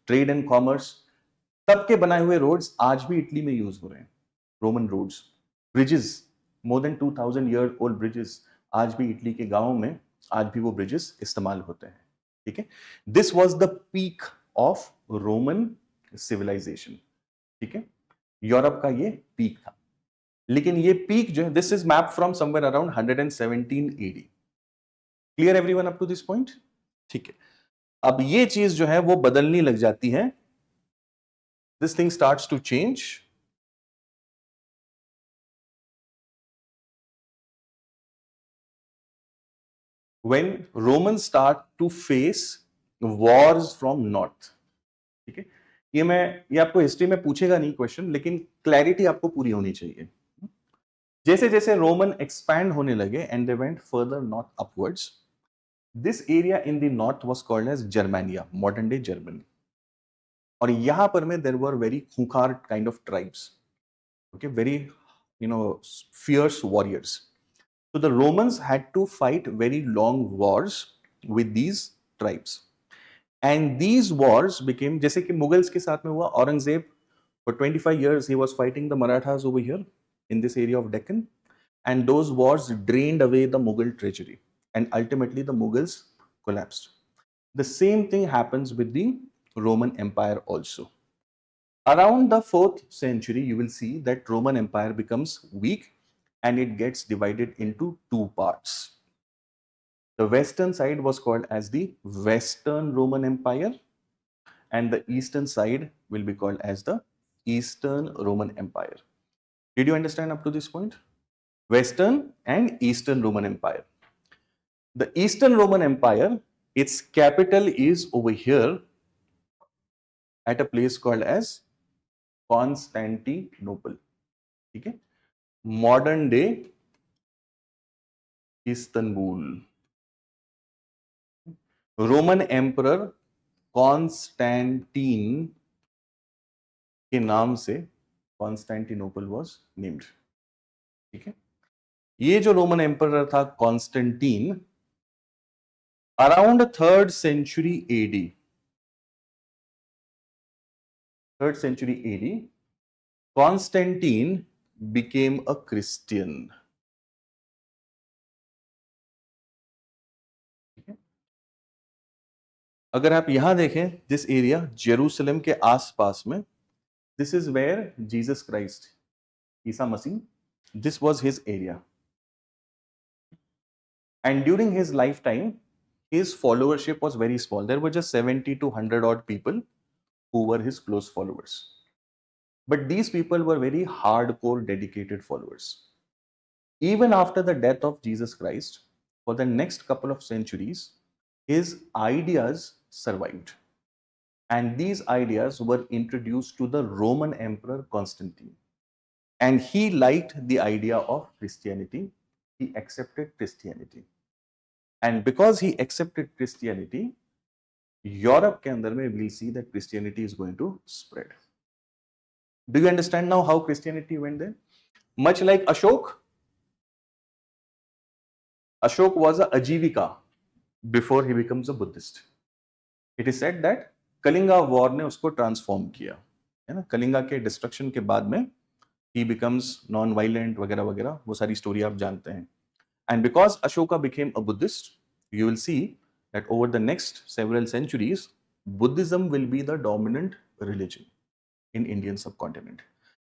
trade and commerce, तब के बनाए हुए रोड्स आज भी इटली में यूज हो रहे हैं. Roman roads, bridges, more than 2000 year old bridges, आज भी इटली के गांवों में आज भी वो ब्रिजेस इस्तेमाल होते हैं. ठीक है, this was the peak of Roman civilisation. ठीक है, यूरोप का ये पीक था. लेकिन ये पीक जो है, this is map from somewhere around 117 AD. Clear everyone up to this point? ठीक है, अब ये चीज जो है वो बदलनी लग जाती है. This thing starts to change when Romans start to face wars from north. ठीक है, ये आपको हिस्ट्री में पूछेगा नहीं क्वेश्चन, लेकिन क्लैरिटी आपको पूरी होनी चाहिए. जैसे जैसे रोमन एक्सपैंड होने लगे and they went further north upwards, this area in the north was called as Germania, modern day Germany. और यहां पर में देयर वर वेरी खूंखार kind of tribes. Okay, very fierce warriors. So the Romans had to fight very long wars with these tribes. And these wars became, जैसे कि Mughals के साथ में हुआ, Aurangzeb for 25 years he was fighting the Marathas over here in this area of Deccan, and those wars drained away the Mughal treasury, and ultimately the Mughals collapsed. The same thing happens with the Roman Empire also. Around the 4th century, you will see that Roman Empire becomes weak and it gets divided into 2 parts. The western side was called as the Western Roman Empire, and the eastern side will be called as the Eastern Roman Empire. Did you understand up to this point? Western and Eastern Roman Empire. The Eastern Roman Empire, its capital is over here at a place called as Constantinople, ठीक है, modern day Istanbul. Roman emperor Constantine के नाम से Constantinople was named, ठीक है। ये जो Roman emperor था Constantine, around 3rd century AD, 3rd century AD, Constantine became a Christian. अगर आप यहां देखें, दिस एरिया जेरूसलम के आसपास में, this is where Jesus Christ, ईसा मसीह, this was his area, and during his lifetime his followership was very small. There were just 70 to 100 odd people who were his close followers. But these people were very hardcore, dedicated followers. Even after the death of Jesus Christ, for the next couple of centuries, his ideas survived. And these ideas were introduced to the Roman Emperor Constantine. And he liked the idea of Christianity. He accepted Christianity. And because he accepted Christianity, Europe के अंदर में we'll see that Christianity is going to spread. Do you understand now how Christianity went there? Much like Ashok. Ashok was a Ajivika before he becomes a Buddhist. It is said that Kalinga war ने उसको transform किया, है ना। कलिंगा के destruction के बाद में he becomes non violent वगैरह वगैरह, वो सारी स्टोरी आप जानते हैं. And because Ashoka became a Buddhist, you will see that over the next several centuries, Buddhism will be the dominant religion in Indian subcontinent.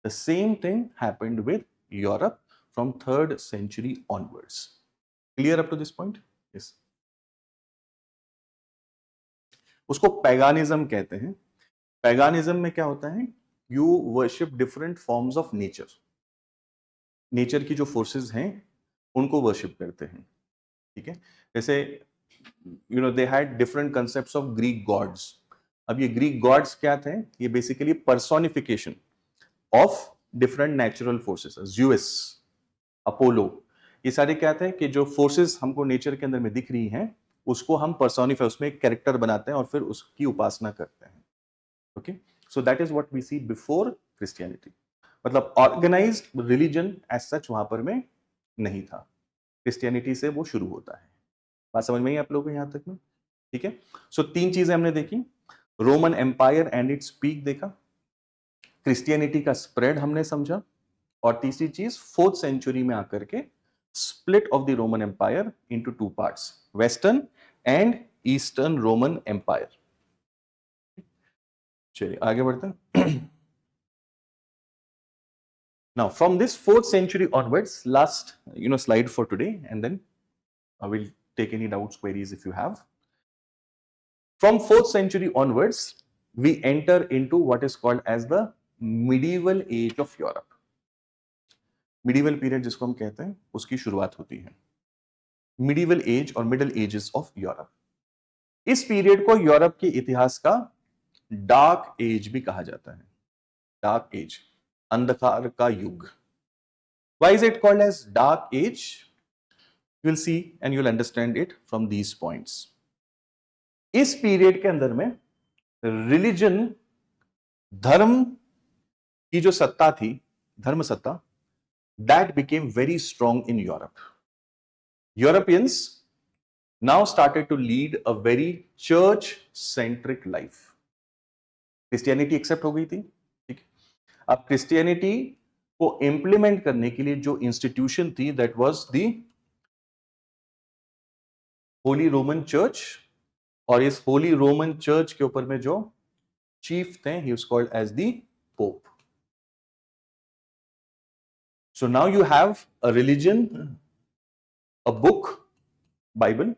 The same thing happened with Europe from 3rd century onwards. Clear up to this point? Yes. उसको पैगानिज्म कहते हैं. पैगानिज्म में क्या होता है? You worship different forms of nature. Nature की जो forces हैं उनको वर्शिप करते हैं, ठीक है. जैसे they had different concepts of Greek gods. अब ये ग्रीक गॉड्स क्या थे? ये basically personification of different natural forces. Zeus, Apollo, ये सारे क्या थे कि जो फोर्सेस हमको नेचर के अंदर में दिख रही हैं उसको हम पर्सोनिफाई, उसमें एक कैरेक्टर बनाते हैं और फिर उसकी उपासना करते हैं. Okay, so that is what we see before Christianity. मतलब ऑर्गेनाइज्ड रिलीजन एज सच वहां पर में नहीं था. क्रिश्चियनिटी से वो शुरू होता है. बात समझ में आई आप लोगों को यहां तक में? ठीक है. सो 3 चीजें हमने देखी. Roman empire and its peak देखा, क्रिश्चियनिटी का स्प्रेड हमने समझा, और तीसरी चीज 4th सेंचुरी में आकर के split of the Roman empire into 2 parts, western and eastern Roman empire. चलिए आगे बढ़ते हैं. Now, from this 4th century onwards, last slide for today, and then I will take any doubts, queries if you have. From 4th century onwards, we enter into what is called as the medieval age of Europe. Medieval period जिसको हम कहते हैं, उसकी शुरुआत होती है. Medieval age और Middle Ages of Europe. इस पीरियड को यूरोप के इतिहास का डार्क एज भी कहा जाता है. डार्क एज, अंधकार का युग. Why is it called as dark age? You will see and you will understand it from these points. इस पीरियड के अंदर में रिलीजन, धर्म की जो सत्ता थी, धर्म सत्ता, that became very strong in Europe. Europeans now started to lead a very church-centric life. Christianity accept हो गई थी, ठीक है. अब क्रिश्चियनिटी को इंप्लीमेंट करने के लिए जो इंस्टीट्यूशन थी, that was the Holi Roman church, और इस होली रोमन चर्च के ऊपर में जो चीफ थे, he was called as the pope. So now you have a religion, a book, Bible,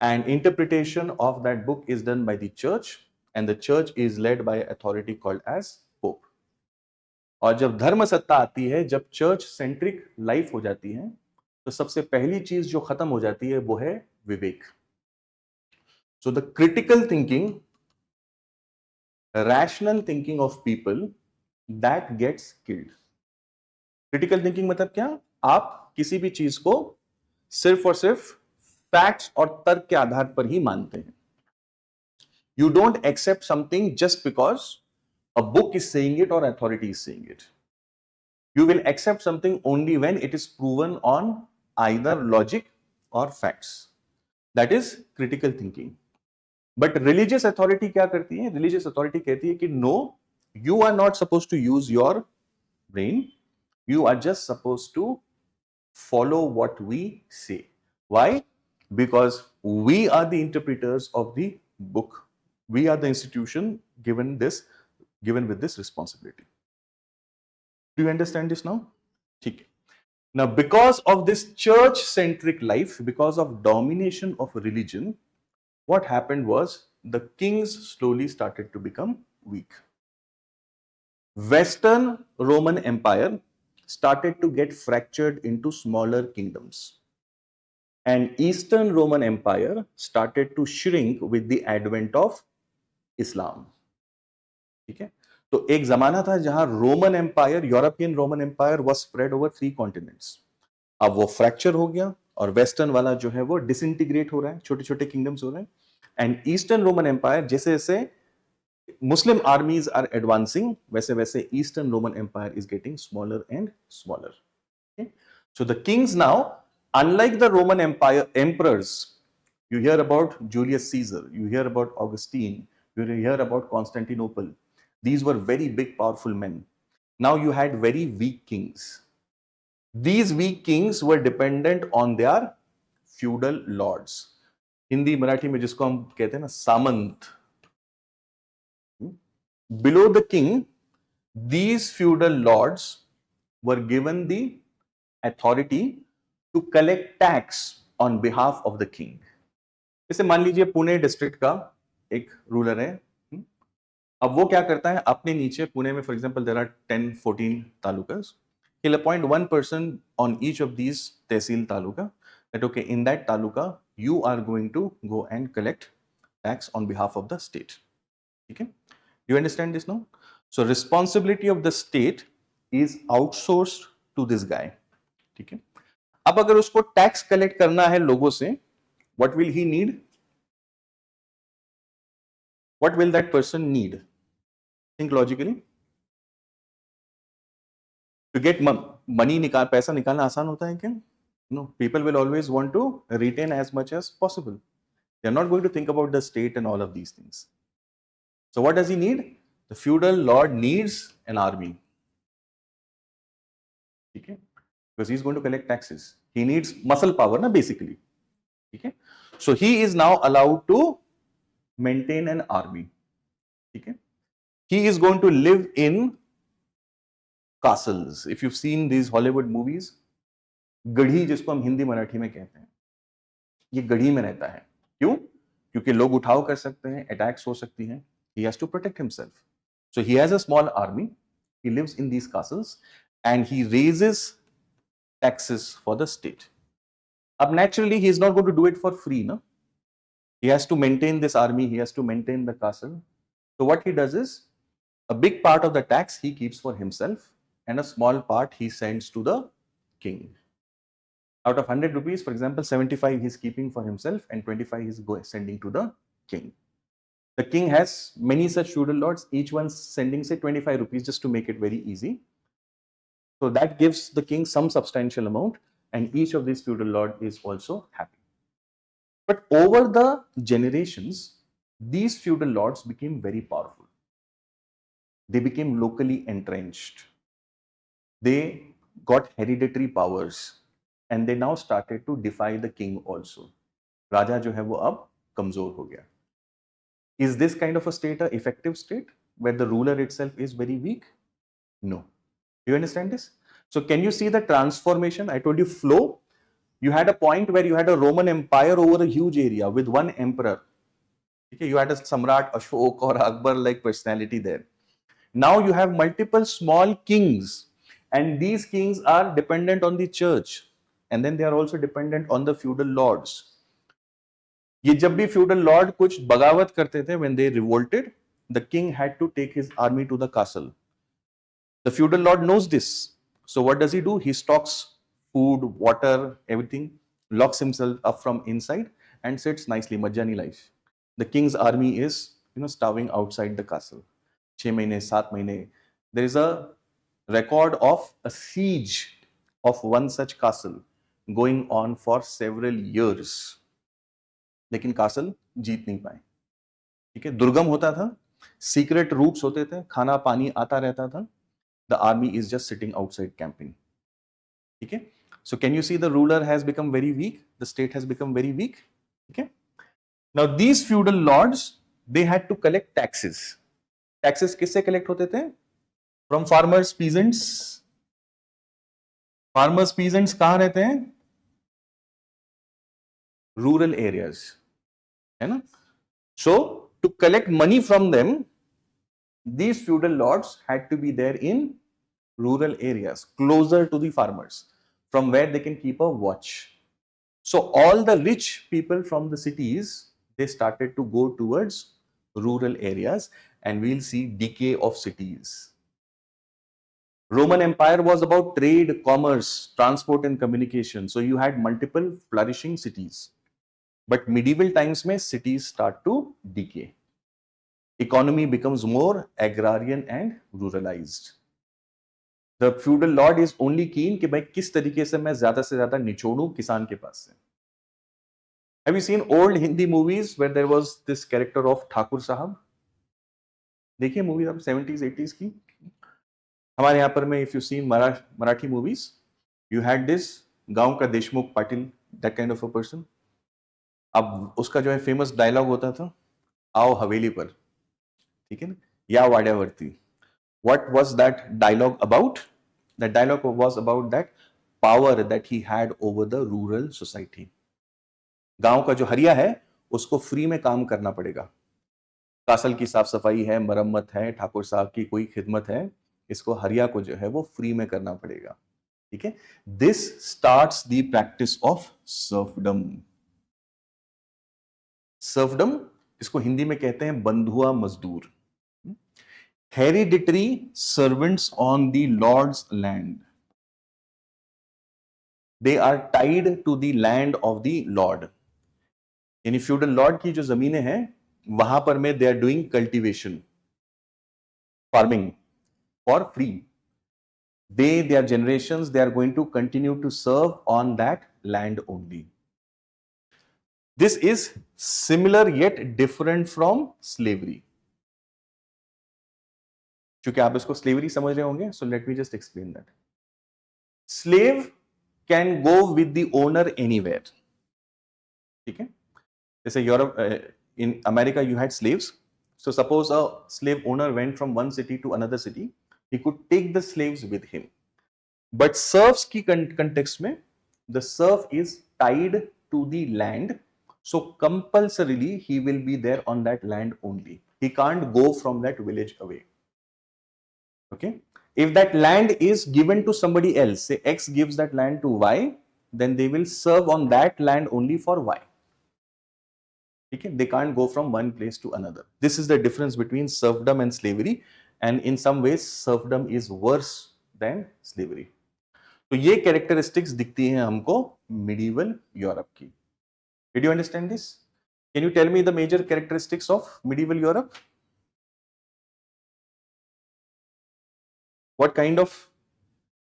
and interpretation of that book is done by the church, and the church is led by an authority called as pope. और जब धर्म सत्ता आती है, जब church centric life हो जाती है, तो सबसे पहली चीज जो खत्म हो जाती है वो है विवेक. So the critical thinking, rational thinking of people that gets killed. Critical thinking मतलब क्या? आप किसी भी चीज को सिर्फ और सिर्फ फैक्ट्स और तर्क के आधार पर ही मानते हैं. You don't accept something just because a book is saying it or authority is saying it. You will accept something only when it is proven on either logic or facts. That is critical thinking. But religious authority क्या करती है? Religious authority कहती है कि no, you are not supposed to use your brain. You are just supposed to follow what we say. Why? Because we are the interpreters of the book. We are the institution given with this responsibility. Do you understand this now? Okay. Now, because of this church-centric life, because of domination of religion, what happened was the kings slowly started to become weak. Western Roman Empire started to get fractured into smaller kingdoms. And Eastern Roman Empire started to shrink with the advent of Islam. ठीक है? तो एक जमाना था जहां Roman empire, European Roman empire was spread over 3 continents. अब वो fracture हो गया और वेस्टर्न वाला जो है वो डिसइंटीग्रेट हो रहा है, छोटे छोटे किंगडम्स हो रहे हैं. एंड ईस्टर्न रोमन एम्पायर जैसे जैसे Muslim armies are advancing, वैसे वैसे eastern Roman empire is getting smaller and smaller. So the kings now, unlike the Roman Empire emperors, you hear about Julius Caesar, you hear about Augustine, you hear about Constantinople. These were very big, powerful men. Now you had very weak kings. These weak kings were dependent on their feudal lords. Hindi Marathi में जिसको हम कहते हैं ना सामंत. Below the king, these feudal lords were given the authority to collect tax on behalf of the king. जैसे मान लीजिए Pune district का एक रूलर है. अब वो क्या करता है, अपने नीचे पुणे में for example there are 10-14 talukas. He'll appoint one person on each of these tehsil taluka, that okay, in that taluka you are going to go and collect tax on behalf of the state. Okay, you understand this now? So responsibility of the state is outsourced to this guy. ठीक है. अब अगर उसको tax collect करना है लोगों से, what will he need? What will that person need? Think logically. To get money, पैसा निकालना आसान होता है क्या? No. People will always want to retain as much as possible. They are not going to think about the state and all of these things. So what does he need? The feudal lord needs an army. Okay? Because he's going to collect taxes. He needs muscle power, na, basically. Okay? So he is now allowed to maintain an army. Okay? He is going to live in castles. If you've seen these Hollywood movies, गढ़ी जिसको हम हिंदी मराठी में कहते हैं, ये गढ़ी में रहता है. क्यों? क्योंकि लोग उठाव कर सकते हैं, अटैक्स हो सकती हैं. He has to protect himself. So he has a small army. He lives in these castles and he raises taxes for the state. Up naturally, he is not going to do it for free, no? He has to maintain this army. He has to maintain the castle. So what he does is, a big part of the tax he keeps for himself, and a small part he sends to the king. Out of 100 rupees, for example, 75 he is keeping for himself, and 25 he is sending to the king. The king has many such feudal lords. Each one sending say 25 rupees just to make it very easy. So that gives the king some substantial amount, and each of these feudal lords is also happy. But over the generations, these feudal lords became very powerful. They became locally entrenched. They got hereditary powers, and they now started to defy the king also. Raja जो है वो अब कमजोर हो गया. Is this kind of a state an effective state where the ruler itself is very weak? No. Do you understand this? So can you see the transformation? I told you flow. You had a point where you had a Roman Empire over a huge area with one emperor. Okay, you had a Samrat, Ashok or Akbar-like personality there. Now you have multiple small kings, and these kings are dependent on the church, and then they are also dependent on the feudal lords. ये जब भी feudal lord कुछ बगावत करते थे, when they revolted, the king had to take his army to the castle. The feudal lord knows this. So what does he do? He stocks food, water, everything, locks himself up from inside and sits nicely, Majjani life. The king's army is, starving outside the castle. 6 mahine, 7 mahine. There is a record of a siege of one such castle going on for several years. लेकिन castle जीत नहीं पाए. ठीक है, दुर्गम होता था, secret roots होते थे, खाना पानी आता रहता था. The army is just sitting outside camping. Okay, so can you see the ruler has become very weak, the state has become very weak. Okay, now these feudal lords, they had to collect taxes. Taxes किससे collect होते थे? From farmers, peasants. Farmers, peasants कहाँ रहते हैं? Rural areas, है ना? So to collect money from them, these feudal lords had to be there in rural areas, closer to the farmers, from where they can keep a watch. So all the rich people from the cities, they started to go towards rural areas, and we'll see decay of cities. Roman Empire was about trade, commerce, transport and communication. So you had multiple flourishing cities. But medieval times mein cities start to decay. Economy becomes more agrarian and ruralized. The feudal lord is only keen कि भाई किस तरीके से मैं ज्यादा से ज्यादा निचोड़ूं किसान के पास से. Have you seen old Hindi movies where there was this character of Thakur साहब? देखिए मूवी आप 70s 80s की. हमारे यहाँ पर में if you seen Marathi movies, you had this गांव का Deshmukh Patil, that kind of a person. अब उसका जो है फेमस डायलॉग होता था, आओ हवेली पर, ठीक है ना, या वाड्यावरती. What was that dialogue about? That dialogue was about that power that he had over the rural society. गांव का जो हरिया है उसको फ्री में काम करना पड़ेगा. कासल की साफ सफाई है, मरम्मत है, ठाकुर साहब की कोई खिदमत है, इसको हरिया को जो है वो फ्री में करना पड़ेगा. ठीक है. This starts the practice of serfdom. Serfdom, इसको हिंदी में कहते हैं बंधुआ मजदूर. Hereditary servants on the Lord's land. They are tied to the land of the Lord. यानी feudal lord की जो जमीनें हैं वहां पर में they are doing cultivation, farming for free. Their generations, they are going to continue to serve on that land only. This is similar yet different from slavery. क्योंकि आप इसको स्लेवरी समझ रहे होंगे, so let me just explain that. Slave can go with the owner anywhere. ठीक है, जैसे Europe, in America you had slaves. So suppose a slave owner went from one city to another city, he could take the slaves with him. But serfs की context में the serf is tied to the land, so compulsorily he will be there on that land only. He can't go from that village away. Okay, if that land is given to somebody else, say X gives that land to Y, then they will serve on that land only for Y. Okay, they can't go from one place to another. This is the difference between serfdom and slavery, and in some ways serfdom is worse than slavery. तो ये characteristics दिखती हैं हमको medieval Europe की. Did you understand this? Can you tell me the major characteristics of medieval Europe? What kind of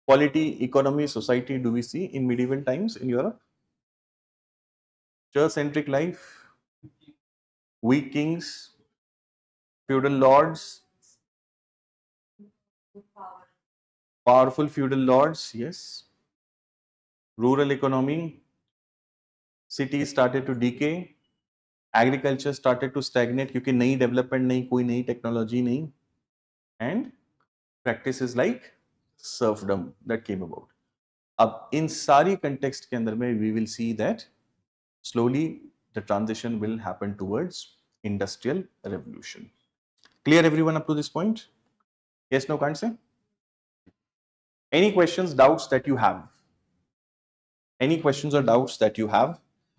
polity, economy, society do we see in medieval times in Europe? Church-centric life, weak kings, feudal lords, powerful feudal lords, yes. Rural economy, cities started to decay, agriculture started to stagnate क्योंकि नई development नहीं, कोई नई technology नहीं, and practices like serfdom that came about. अब इन सारी context के अंदर में we will see that slowly the transition will happen towards industrial revolution. Clear everyone up to this point? Yes, no, can't say? Any questions, doubts that you have? Any questions or doubts that you have?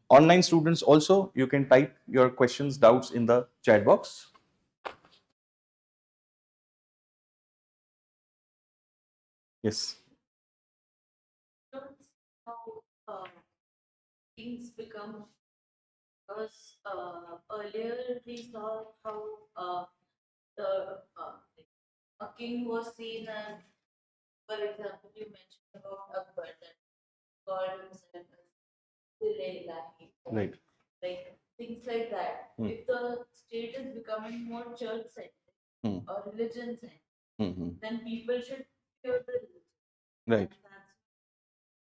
Online students also, you can type your questions, doubts in the chat box. Yes. How things become, because earlier we saw how the a king was seen as, for example, you mentioned about Akbar that called himself as Ilahi, Right. like things like that. If the state is becoming more church-centric or religion-centric, then people should fear the religion. Right.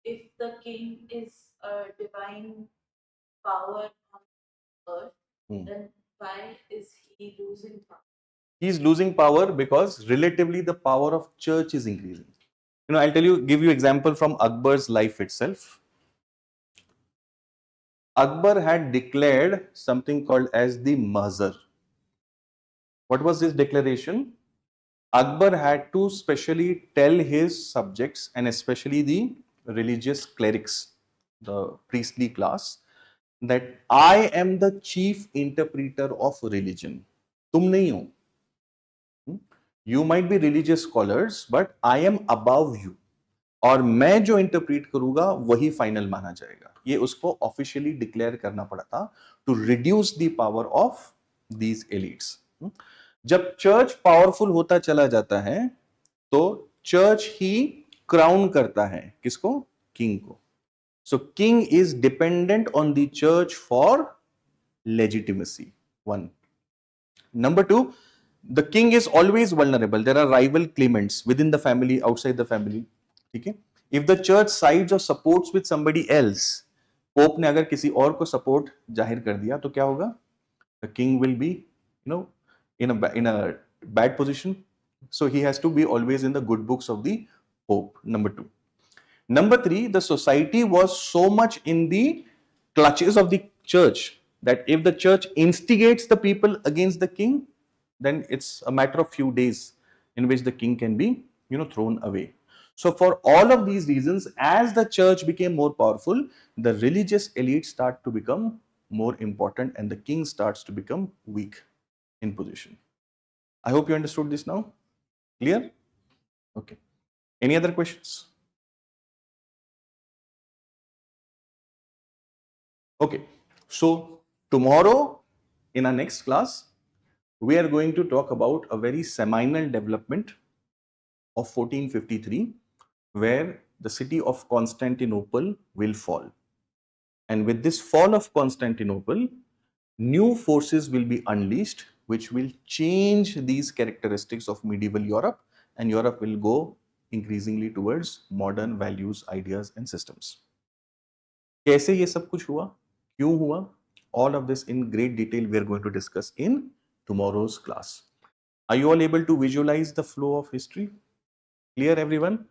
If the king is a divine power on earth, then why is he losing power? He is losing power because relatively the power of church is increasing. I'll give you example from Akbar's life itself. Akbar had declared something called as the Mahzar. What was this declaration? Akbar had to specially tell his subjects and especially the religious clerics, the priestly class, that I am the chief interpreter of religion. तुम नहीं हो. You might be religious scholars, but I am above you. और मैं जो interpret करूंगा वही final माना जाएगा. ये उसको ऑफिशियली डिक्लेयर करना पड़ा था to reduce the power of these elites. जब चर्च पावरफुल होता चला जाता है तो चर्च ही क्राउन करता है किसको? किंग को. So king is dependent on the church for legitimacy. One. Number two, the king is always vulnerable. There are rival claimants within the family, outside the family. Okay? If the church sides or supports with somebody else, pope ने अगर किसी और को support जाहिर कर दिया तो क्या होगा? The king will be, in a bad position. So he has to be always in the good books of the pope. Number two. Number three, the society was so much in the clutches of the church that if the church instigates the people against the king, then it's a matter of few days in which the king can be, thrown away. So for all of these reasons, as the church became more powerful, the religious elite start to become more important and the king starts to become weak in position. I hope you understood this now. Clear? Okay. Any other questions? Okay, so tomorrow in our next class, we are going to talk about a very seminal development of 1453, where the city of Constantinople will fall. And with this fall of Constantinople, new forces will be unleashed, which will change these characteristics of medieval Europe, and Europe will go increasingly towards modern values, ideas, and systems. कैसे ये सब कुछ हुआ? क्यों हुआ? All of this in great detail we are going to discuss in tomorrow's class. Are you all able to visualize the flow of history? Clear everyone?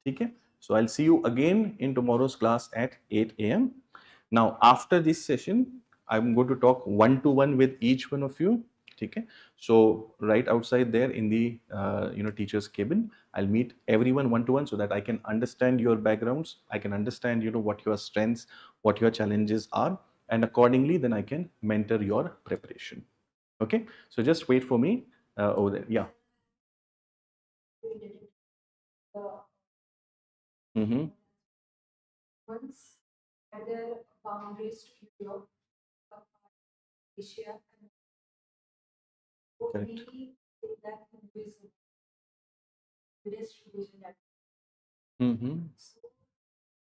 Okay. So I'll see you again in tomorrow's class at 8 a.m. Now after this session, I'm going to talk one-to-one with each one of you. Okay. So right outside there in the teacher's cabin, I'll meet everyone one-to-one so that I can understand your backgrounds. I can understand what your strengths, what your challenges are, and accordingly then I can mentor your preparation. Okay. So just wait for me over there. Yeah. Mm-hmm. Once other boundaries to Europe, Asia, and Correct. only that Hinduism, Buddhist religion that Mm-hmm. so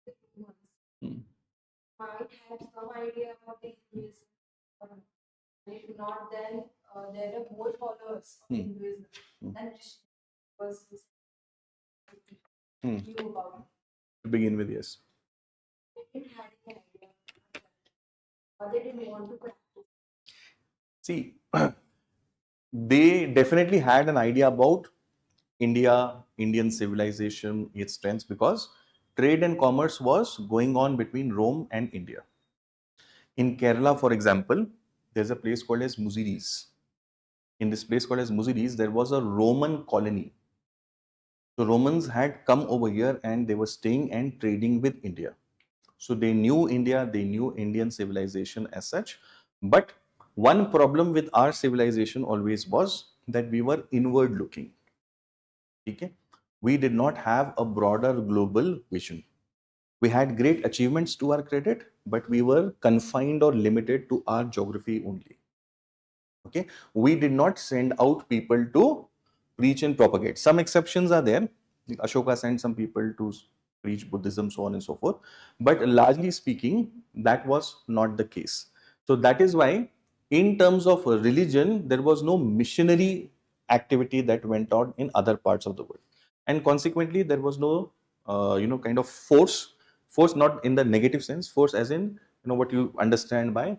the humans might have some idea about the Hinduism. If not, then there are more followers of Hinduism than Christian, because knew about it. To begin with, yes. They didn't have any idea, or they didn't want to practice. See, they definitely had an idea about India, Indian civilization, its strengths, because trade and commerce was going on between Rome and India. In Kerala, for example, there's a place called as Muziris. In this place called as Muziris, there was a Roman colony. So Romans had come over here and they were staying and trading with India. So they knew India, they knew Indian civilization as such. But one problem with our civilization always was that we were inward looking. Okay? We did not have a broader global vision. We had great achievements to our credit, but we were confined or limited to our geography only. Okay, we did not send out people to preach and propagate. Some exceptions are there. Ashoka sent some people to preach Buddhism, so on and so forth. But largely speaking, that was not the case. So that is why, in terms of religion, there was no missionary activity that went on in other parts of the world, and consequently, there was no, kind of force. Force not in the negative sense. Force as in, what you understand by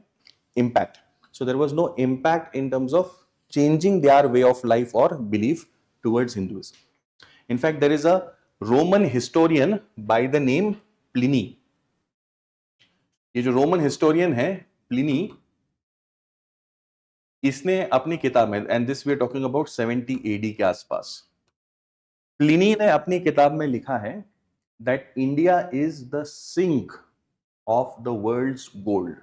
impact. So there was no impact in terms of changing their way of life or belief towards Hinduism. In fact, there is a Roman historian by the name Pliny. ये जो Roman historian है Pliny, इसने अपनी किताब में, and this we are talking about 70 AD के आसपास, Pliny ने अपनी किताब में लिखा है that India is the sink of the world's gold.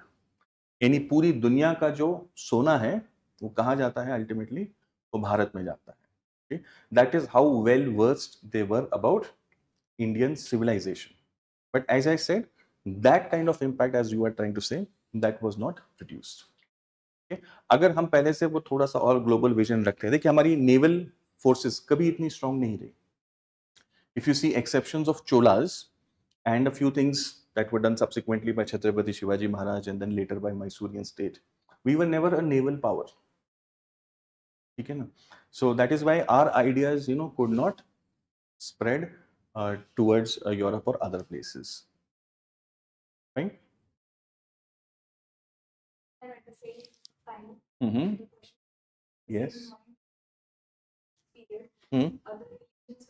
यानी पूरी दुनिया का जो सोना है वो कहाँ जाता है अल्टीमेटली? वो भारत में जाता है. That is how well versed they were about Indian civilisation. But as I said, that kind of impact as you are trying to say, that was not produced. अगर हम पहले से वो थोड़ा सा और ग्लोबल विजन रखते हैं, देखिए हमारी नेवल फोर्सेस कभी इतनी स्ट्रांग नहीं रही. If you see exceptions of Cholas and a few things that were done subsequently by Chhatrapati Shivaji Maharaj and then later by Mysorean state, we were never a naval power. Okay, na? So that is why our ideas, could not spread towards Europe or other places. Right? And at the same time, Mm-hmm. the question Yes. period, Hmm. other religions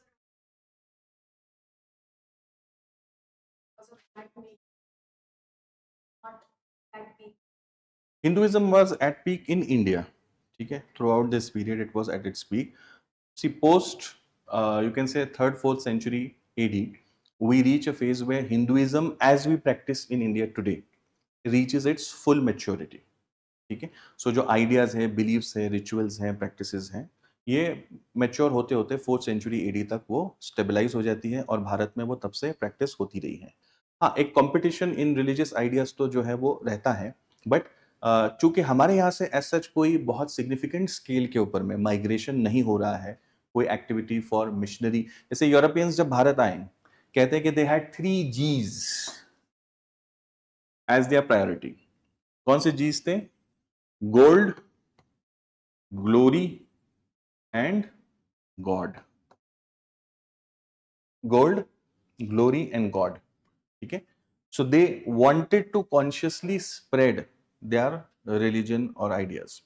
also that may not that big. Hinduism was at peak in India. Okay? Throughout this period, it was at its peak. See, post, you can say 3rd, 4th century AD, we reach a phase where Hinduism, as we practice in India today, reaches its full maturity. ठीक है. सो जो ideas है, beliefs है, rituals हैं, practices हैं, ये mature होते होते 4th सेंचुरी एडी तक वो स्टेबलाइज हो जाती है और भारत में वो तब से प्रैक्टिस होती रही है. हाँ, एक कंपटीशन इन रिलीजियस आइडियाज तो जो है वो रहता है, बट चूंकि हमारे यहाँ से एज सच कोई बहुत सिग्निफिकेंट स्केल के ऊपर में माइग्रेशन नहीं हो रहा है, कोई एक्टिविटी फॉर मिशनरी. जैसे यूरोपियंस जब भारत आए, कहते हैं कि they had 3 G's as their priority. कौन से जीज थे? Gold, glory and God. Gold, glory and God. ठीक है. So they wanted to consciously spread their religion और आइडियाज.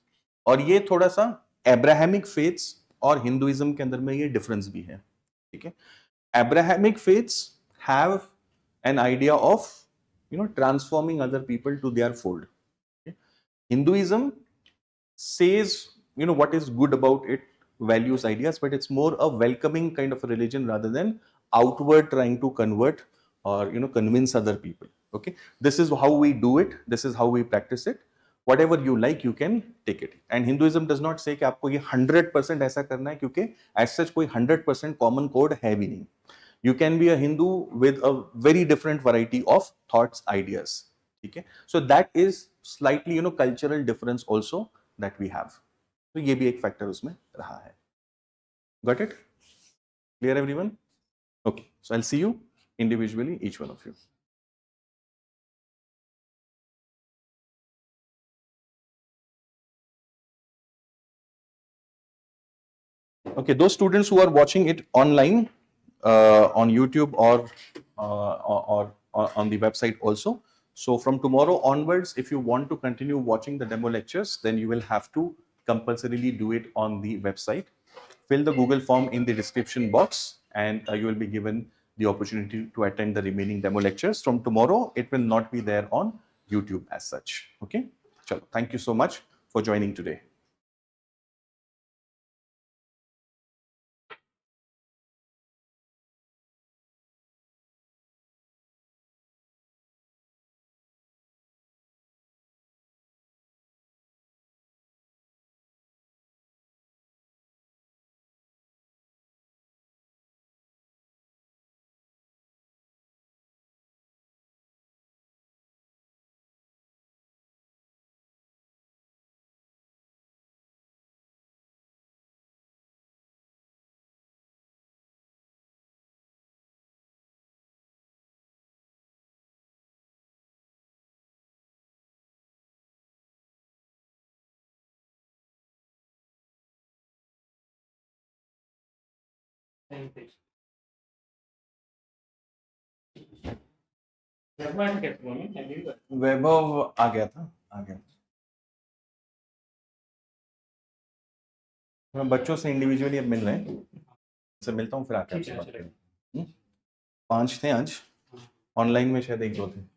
और ये थोड़ा सा एब्राहमिक फेथ्स और हिंदुइज्म के अंदर में ये डिफरेंस भी है. ठीक है. Abrahamic faiths have an idea of transforming other people to their fold. Okay? Hinduism says what is good about it, values, ideas, but it's more a welcoming kind of a religion rather than outward trying to convert or convince other people. Okay, this is how we do it, this is how we practice it. Whatever you like, you can take it. And Hinduism does not say कि आपको ये 100% ऐसा करना है, क्योंकि as such कोई 100% common code है भी नहीं. You can be a Hindu with a very different variety of thoughts, ideas. Okay, so that is slightly cultural difference also that we have. तो ये भी एक फैक्टर उसमें रहा है. Got it? Clear everyone? Okay, so I'll see you individually, each one of you. Okay, those students who are watching it online on YouTube or on the website also. So from tomorrow onwards, if you want to continue watching the demo lectures, then you will have to compulsorily do it on the website. Fill the Google form in the description box, and you will be given the opportunity to attend the remaining demo lectures. From tomorrow, it will not be there on YouTube as such. Okay. Chalo, thank you so much for joining today. वैभव आ गया था, आ गया। मैं बच्चों से individually अब मिल रहे हैं, से मिलता हूँ फिर आके आपसे बात करें। 5 थे आज, ऑनलाइन में शायद 1-2 थे।